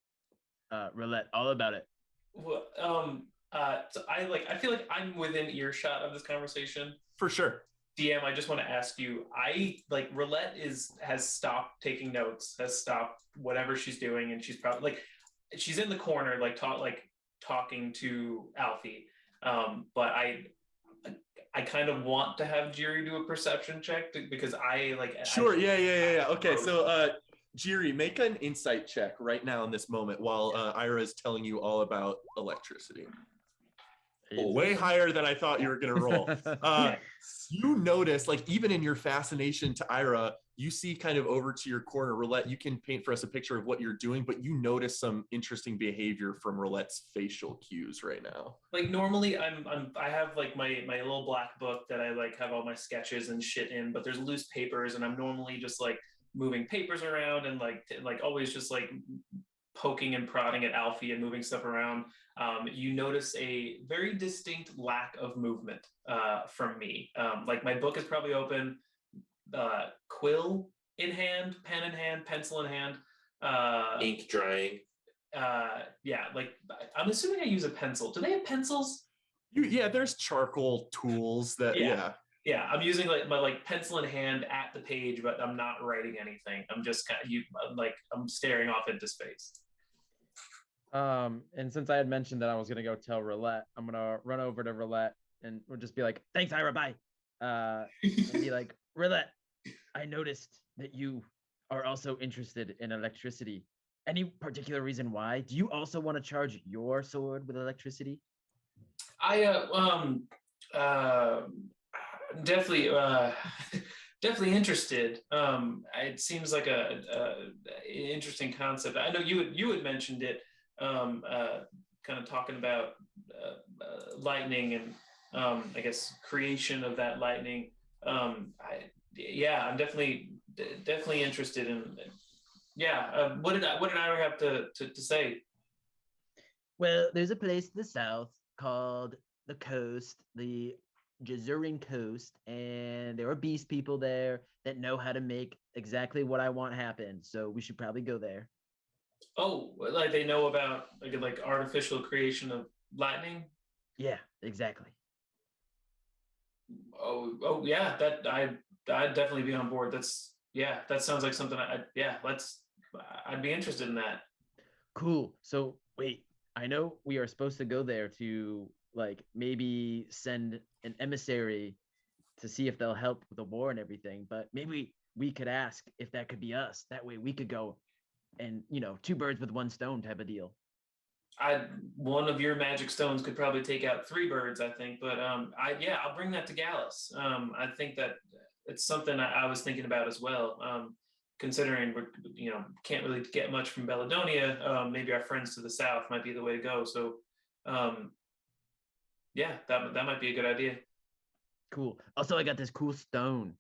Roulette all about it. Well, so I feel like I'm within earshot of this conversation. For sure. DM, I just want to ask you. Roulette has stopped taking notes, has stopped whatever she's doing, and she's probably she's in the corner, talking to Alfie. But I kind of want to have Jiri do a perception check because Sure. Yeah. Okay. So, Jiri, make an insight check right now in this moment while Ira is telling you all about electricity. Way higher than I thought you were going to roll. You notice, even in your fascination to Ira, you see kind of over to your corner, Roulette, you can paint for us a picture of what you're doing, but you notice some interesting behavior from Roulette's facial cues right now. Normally I have my little black book that I have all my sketches and shit in, but there's loose papers and I'm normally just moving papers around and always just poking and prodding at Alfie and moving stuff around. You notice a very distinct lack of movement from me. My book is probably open, quill in hand, pen in hand, pencil in hand, ink drying. yeah, like I'm assuming I use a pencil. Do they have pencils? Yeah, there's charcoal tools that Yeah. Yeah, I'm using like my like pencil in hand at the page, but I'm not writing anything. I'm just kind of I'm staring off into space. And since I had mentioned that I was gonna go tell Roulette, I'm gonna run over to Roulette and we'll just be like, "Thanks, Ira, bye." And be like, "Roulette, I noticed that you are also interested in electricity. Any particular reason why? Do you also want to charge your sword with electricity?" I definitely definitely interested. It seems like a interesting concept. I know you had mentioned it, kind of talking about lightning and I guess creation of that lightning. I'm definitely interested in. Yeah, what did I have to say? Well, there's a place in the south called the coast, the Jezurin Coast, and there are beast people there that know how to make exactly what I want happen. So we should probably go there. Oh, like they know about like artificial creation of lightning. Yeah, exactly. Oh yeah, I'd definitely be on board. That sounds like something I'd be interested in that. Cool. So wait, I know we are supposed to go there to like maybe send an emissary to see if they'll help with the war and everything, but maybe we could ask if that could be us. That way we could go and, two birds with one stone type of deal. One of your magic stones could probably take out three birds, I think. But I'll bring that to Gallus. I think that it's something I was thinking about as well. Considering we're can't really get much from Belladonna, maybe our friends to the south might be the way to go. So that might be a good idea. Cool. Also, I got this cool stone,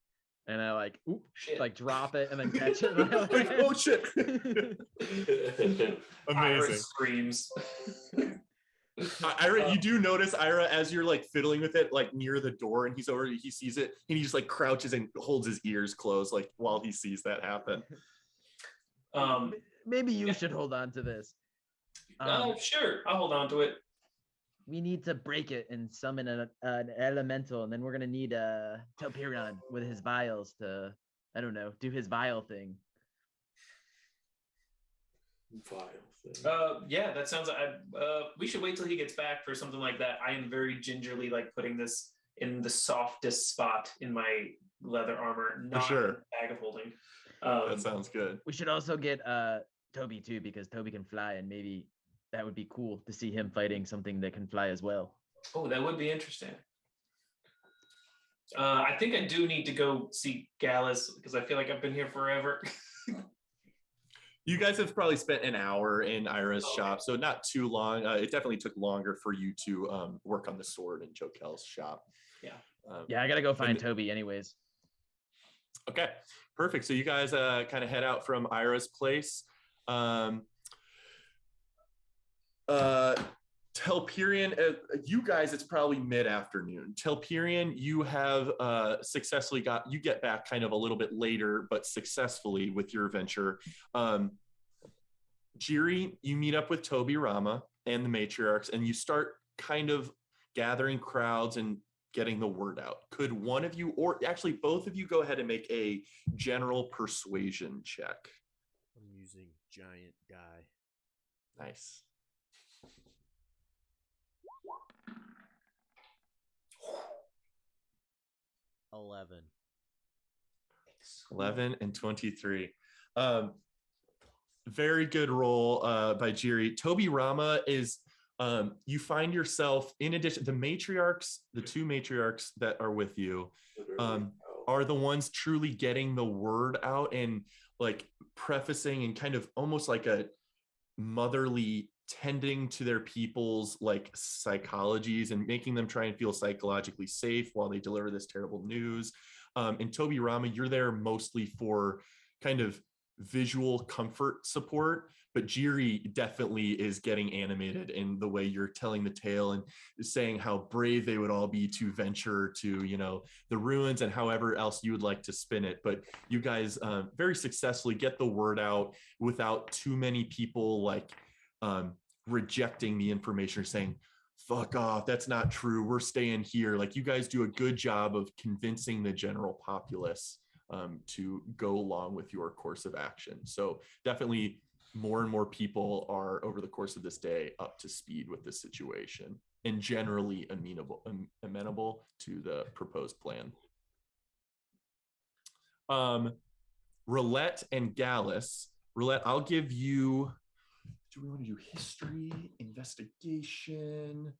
and I like drop it and then catch it. Like, oh shit! Ira Amazing. screams. Ira, you do notice Ira as you're like fiddling with it, like near the door, and he sees it, and he just like crouches and holds his ears closed, like while he sees that happen. Maybe you should hold on to this. Sure, I'll hold on to it. We need to break it and summon an elemental, and then we're gonna need Telperion with his vials to, I don't know, do his vial thing. Yeah, that sounds. We should wait till he gets back for something like that. I am very gingerly like putting this in the softest spot in my leather armor, not for sure. in the bag of holding. That sounds good. We should also get Toby too, because Toby can fly, and maybe that would be cool to see him fighting something that can fly as well. Oh, that would be interesting. I think I do need to go see Gallus because I feel like I've been here forever. You guys have probably spent an hour in Ira's shop, so not too long. It definitely took longer for you to work on the sword in Jokel's shop. Yeah, I gotta go find Toby anyways. Okay, perfect. So you guys kind of head out from Ira's place. Telperion, you guys, it's probably mid-afternoon. Telperion, you have successfully you get back kind of a little bit later, but successfully with your venture. Jiri, you meet up with Toby Rama and the matriarchs, and you start kind of gathering crowds and getting the word out. Could one of you, or actually both of you, go ahead and make a general persuasion check? I'm using giant die. Nice. 11 and 23. Very good roll by Jiri. Toby Rama is, you find yourself, in addition, the two matriarchs that are with you are the ones truly getting the word out and like prefacing and kind of almost like a motherly tending to their people's like psychologies and making them try and feel psychologically safe while they deliver this terrible news. And Toby Rama, you're there mostly for kind of visual comfort support, but Jiri definitely is getting animated in the way you're telling the tale and saying how brave they would all be to venture to, the ruins and however else you would like to spin it. But you guys very successfully get the word out without too many people like rejecting the information or saying, fuck off, that's not true, we're staying here. Like, you guys do a good job of convincing the general populace to go along with your course of action. So definitely more and more people are, over the course of this day, up to speed with this situation and generally amenable to the proposed plan. Roulette and Gallus. Roulette, I'll give you, do we want to do history, investigation?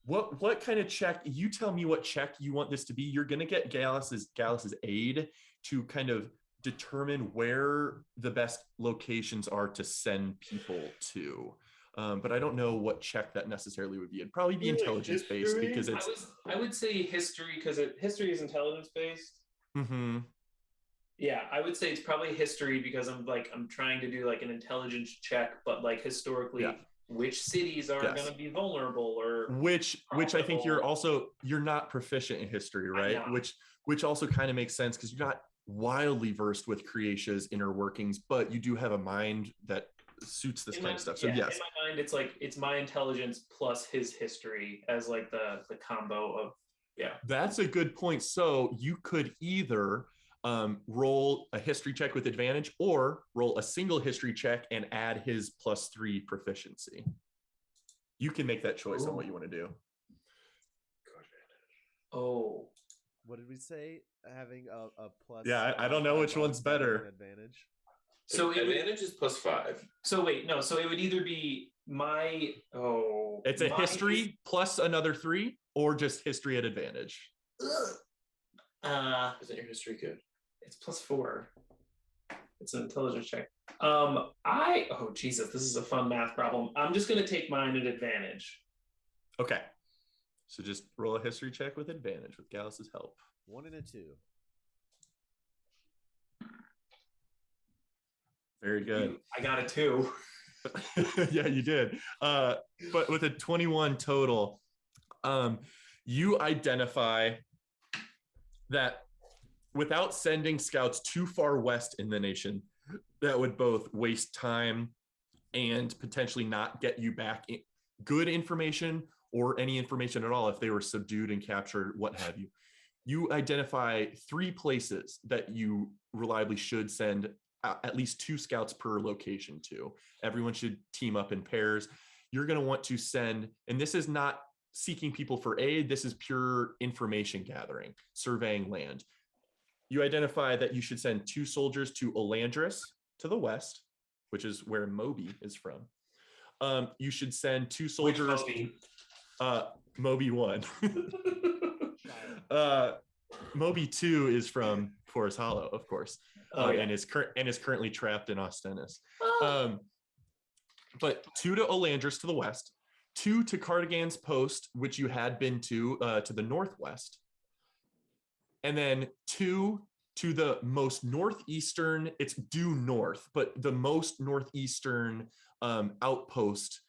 What kind of check? You tell me what check you want this to be. You're going to get Gallus's aid to kind of determine where the best locations are to send people to. But I don't know what check that necessarily would be. It'd probably be intelligence based because it's. I would say history because history is intelligence based. Mm-hmm. Yeah, I would say it's probably history because I'm trying to do like an intelligence check, but like historically, which cities are going to be vulnerable or which I think you're not proficient in history, right? Which also kind of makes sense because you're not wildly versed with Creatia's inner workings, but you do have a mind that suits this kind of stuff. So yes, in my mind, it's my intelligence plus his history as like the combo of That's a good point. So you could either roll a history check with advantage or roll a single history check and add his +3 proficiency. You can make that choice on what you want to do. Oh, what did we say? Having a plus. Yeah, I don't know which one's better. Advantage. So advantage is +5. So wait, no. So it would either be it's a history plus another 3, or just history at advantage. Isn't your history good? It's +4. It's an intelligence check. Jesus, this is a fun math problem. I'm just gonna take mine at advantage. Okay. So just roll a history check with advantage with Gallus's help. 1 and a 2. Very good. I got a 2. Yeah, you did. But with a 21 total, you identify that without sending scouts too far west in the nation, that would both waste time and potentially not get you back good information or any information at all if they were subdued and captured, what have you. You identify 3 places that you reliably should send at least 2 scouts per location to. Everyone should team up in pairs. You're going to want to send, and this is not seeking people for aid, this is pure information gathering, surveying land. You identify that you should send 2 soldiers to Olandris to the west, which is where Moby is from. You should send 2 soldiers. Moby 1. Moby 2 is from Forest Hollow, of course, and is currently trapped in Ostennis. But 2 to Olandris to the west, 2 to Cardigan's Post, which you had been to the northwest, and then 2 to the most northeastern. It's due north, but the most northeastern outpost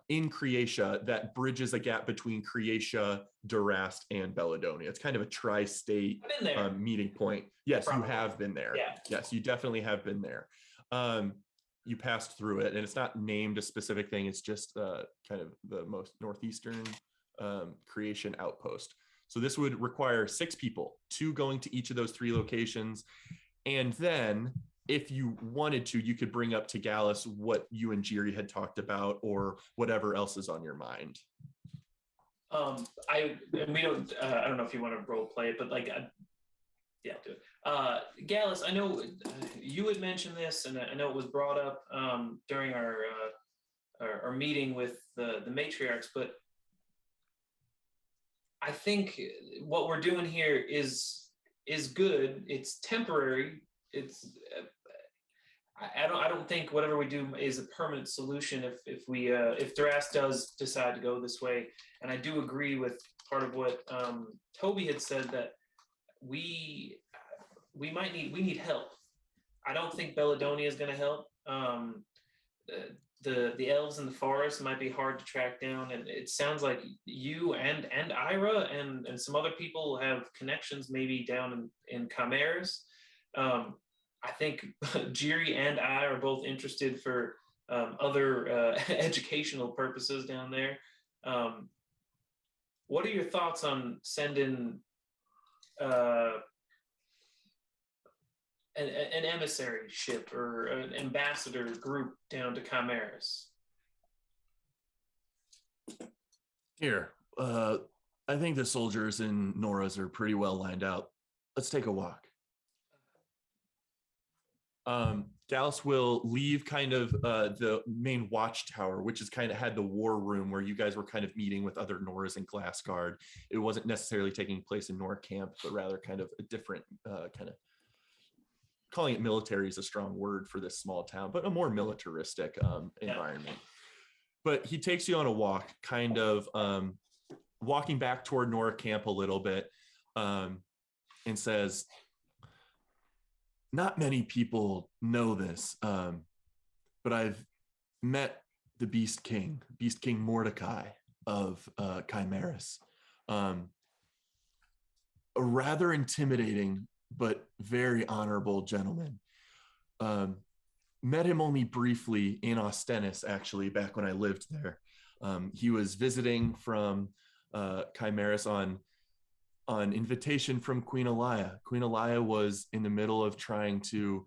in Creatia that bridges a gap between Creatia, Durast, and Belladonna. It's kind of a tri-state meeting point. Yes, you have been there. Yeah. Yes, you definitely have been there. You passed through it, and it's not named a specific thing. It's just kind of the most northeastern Creation outpost. So this would require 6 people, 2 going to each of those 3 locations. And then if you wanted to, you could bring up to Gallus what you and Jiri had talked about or whatever else is on your mind. I don't know if you want to role play it, but do it. Gallus, I know you had mentioned this, and I know it was brought up during our meeting with the matriarchs, but I think what we're doing here is good. It's temporary. I don't think whatever we do is a permanent solution if Durast does decide to go this way. And I do agree with part of what Toby had said, that we need help. I don't think Belladonna is going to help. The elves in the forest might be hard to track down, and it sounds like you and Ira and some other people have connections maybe down in Chimeras. I think Jiri and I are both interested for other educational purposes down there. What are your thoughts on sending an emissary ship or an ambassador group down to Chimeras? Here, I think the soldiers in Nora's are pretty well lined out. Let's take a walk. Gallus will leave kind of the main watchtower, which is kind of had the war room where you guys were kind of meeting with other Noras and Glassguard. It wasn't necessarily taking place in Nora camp, but rather kind of a different kind of, calling it military is a strong word for this small town, but a more militaristic environment. But he takes you on a walk, kind of walking back toward Nora camp a little bit, and says, not many people know this, but I've met the Beast King Mordecai of Chimeras. A rather intimidating, but very honorable gentleman. Met him only briefly in Ostennis, actually, back when I lived there. He was visiting from Chimeras on invitation from Queen Elia. Queen Elia was in the middle of trying to,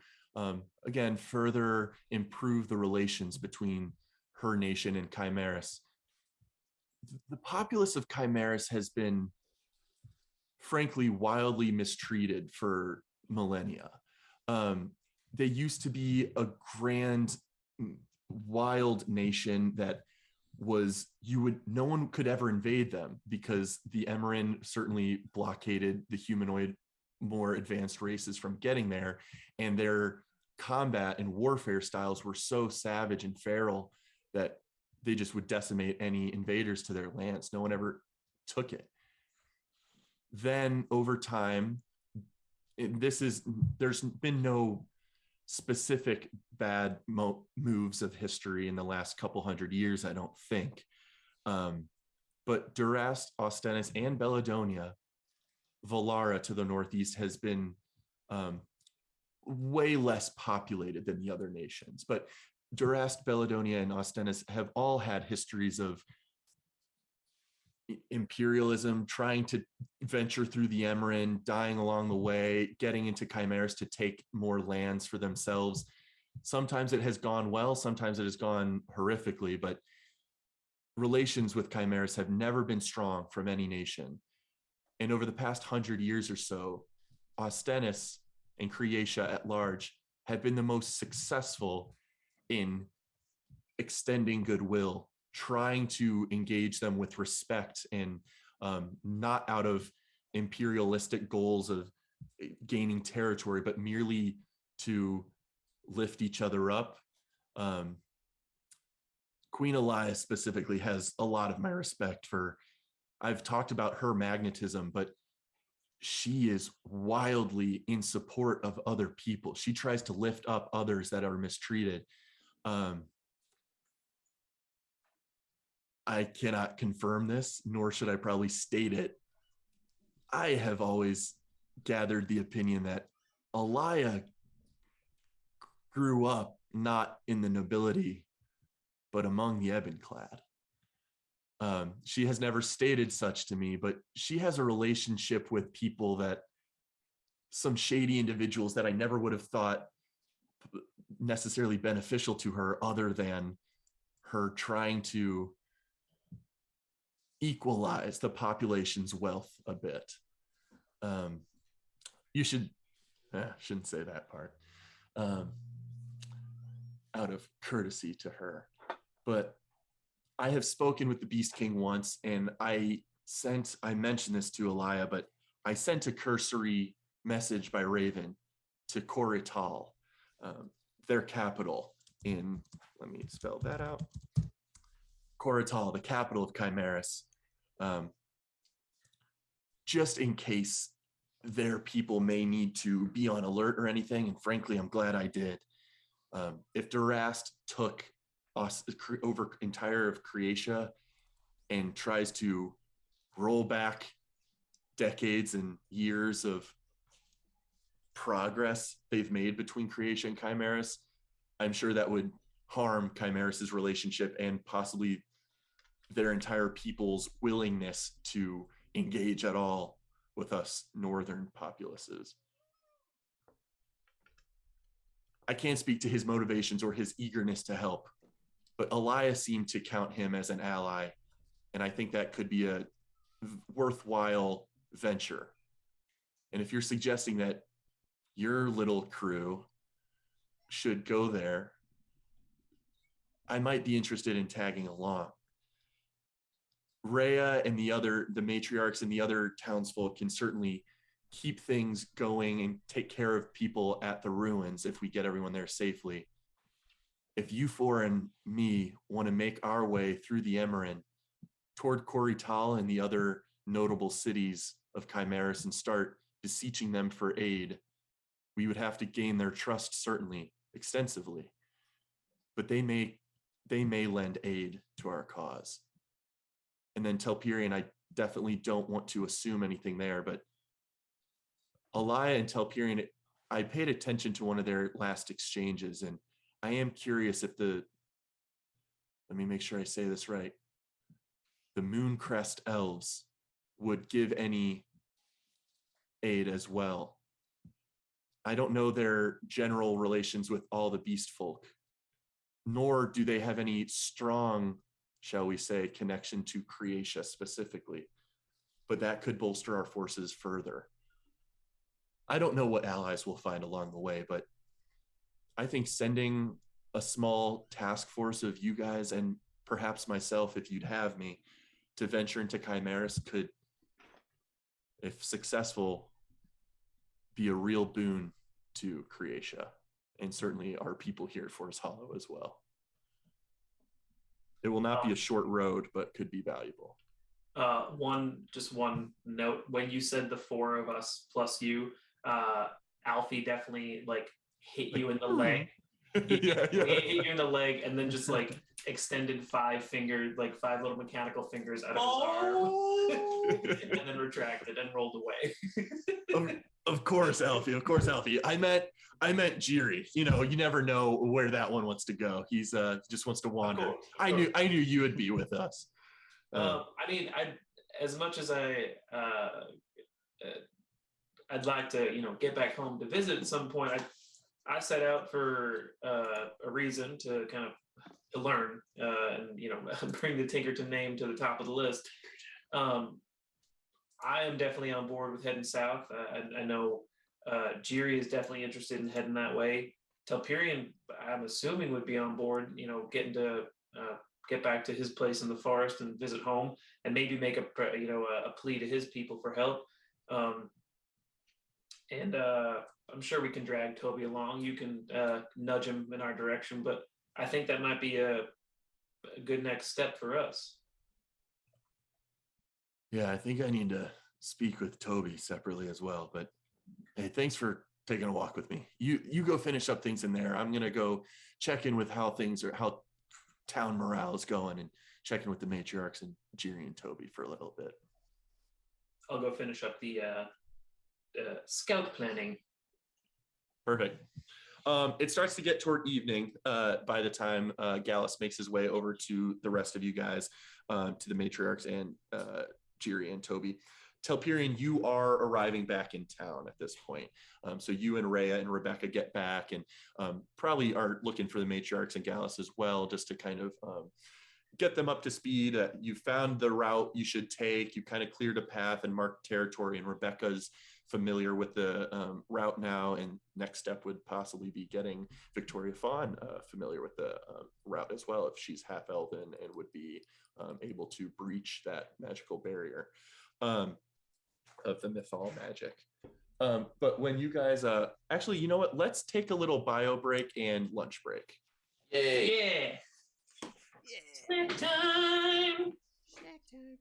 again, further improve the relations between her nation and Chimeras. The populace of Chimeras has been, frankly, wildly mistreated for millennia. They used to be a grand, wild nation that no one could ever invade them because the Emerin certainly blockaded the humanoid, more advanced races from getting there, and their combat and warfare styles were so savage and feral that they just would decimate any invaders to their lands. No one ever took it. Then over time, there's been no specific bad moves of history in the last couple hundred years, I don't think. But Durast, Ostennis, and Bellidonia, Valara to the northeast, has been way less populated than the other nations. But Durast, Bellidonia, and Ostennis have all had histories of imperialism, trying to venture through the Emerin, dying along the way, getting into Chimeras to take more lands for themselves. Sometimes it has gone well, sometimes it has gone horrifically, but relations with Chimeras have never been strong from any nation. And over the past 100 years or so, Ostennis and Creatia at large have been the most successful in extending goodwill, trying to engage them with respect and not out of imperialistic goals of gaining territory, but merely to lift each other up. Queen Elia specifically has a lot of my respect for. I've talked about her magnetism, but she is wildly in support of other people. She tries to lift up others that are mistreated. I cannot confirm this, nor should I probably state it. I have always gathered the opinion that Elia grew up not in the nobility, but among the Ebon-clad. She has never stated such to me, but she has a relationship with people that, some shady individuals that I never would have thought necessarily beneficial to her, other than her trying to equalize the population's wealth a bit. You shouldn't say that part, out of courtesy to her. But I have spoken with the Beast King once, and I mentioned this to Elia, but I sent a cursory message by Raven to Corital, their capital let me spell that out. Corital, the capital of Chimeras, just in case their people may need to be on alert or anything. And frankly, I'm glad I did. If Durast took us over entire of Creatia and tries to roll back decades and years of progress they've made between Creatia and Chimeras, I'm sure that would harm Chimeris's relationship and possibly their entire people's willingness to engage at all with us northern populaces. I can't speak to his motivations or his eagerness to help, but Elias seemed to count him as an ally, and I think that could be a worthwhile venture. And if you're suggesting that your little crew should go there, I might be interested in tagging along. Rhea and the matriarchs and the other townsfolk can certainly keep things going and take care of people at the ruins if we get everyone there safely. If you four and me want to make our way through the Emerin toward Corital and the other notable cities of Chimeris and start beseeching them for aid, we would have to gain their trust, certainly, extensively. But they may lend aid to our cause. And then Telperion, I definitely don't want to assume anything there, but Elia and Telperion, I paid attention to one of their last exchanges, and I am curious if let me make sure I say this right, the Mooncrest elves would give any aid as well. I don't know their general relations with all the beast folk, nor do they have any strong, shall we say, connection to Creatia specifically, but that could bolster our forces further. I don't know what allies we'll find along the way, but I think sending a small task force of you guys and perhaps myself, if you'd have me, to venture into Chimeris could, if successful, be a real boon to Creatia and certainly our people here at Forest Hollow as well. It will not be a short road, but could be valuable. One note: when you said the four of us plus you, Alfie definitely hit you in the leg. Hit you in the leg, and then just extended 5 little mechanical fingers out of his arm, and then retracted and rolled away. Of course, Alfie. Of course, Alfie. I meant Jiri. You never know where that one wants to go. He's just wants to wander. Of course. I knew you would be with us. As much as I'd like to, get back home to visit at some point, I set out for a reason to kind of to learn and bring the Tinkerton name to the top of the list. I am definitely on board with heading south. I know Jiri is definitely interested in heading that way. Telperion, I'm assuming, would be on board, getting to get back to his place in the forest and visit home, and maybe make a plea to his people for help. And I'm sure we can drag Toby along. You can nudge him in our direction, but I think that might be a good next step for us. Yeah, I think I need to speak with Toby separately as well. But hey, thanks for taking a walk with me. You go finish up things in there. I'm gonna go check in with how town morale is going and check in with the matriarchs and Jiri and Toby for a little bit. I'll go finish up the scout planning. Perfect. It starts to get toward evening by the time Gallus makes his way over to the rest of you guys, to the matriarchs and Jiri and Toby. Telperion, you are arriving back in town at this point. So you and Rhea and Rebecca get back and probably are looking for the matriarchs and Gallus as well, just to kind of get them up to speed. You found the route you should take. You kind of cleared a path and marked territory, and Rebecca's familiar with the route now, and next step would possibly be getting Victoria Fawn familiar with the route as well, if she's half elven and would be able to breach that magical barrier of the mythol magic. But when you guys actually, you know what, let's take a little bio break and lunch break. Yay! Yeah. Snack time. Snack time.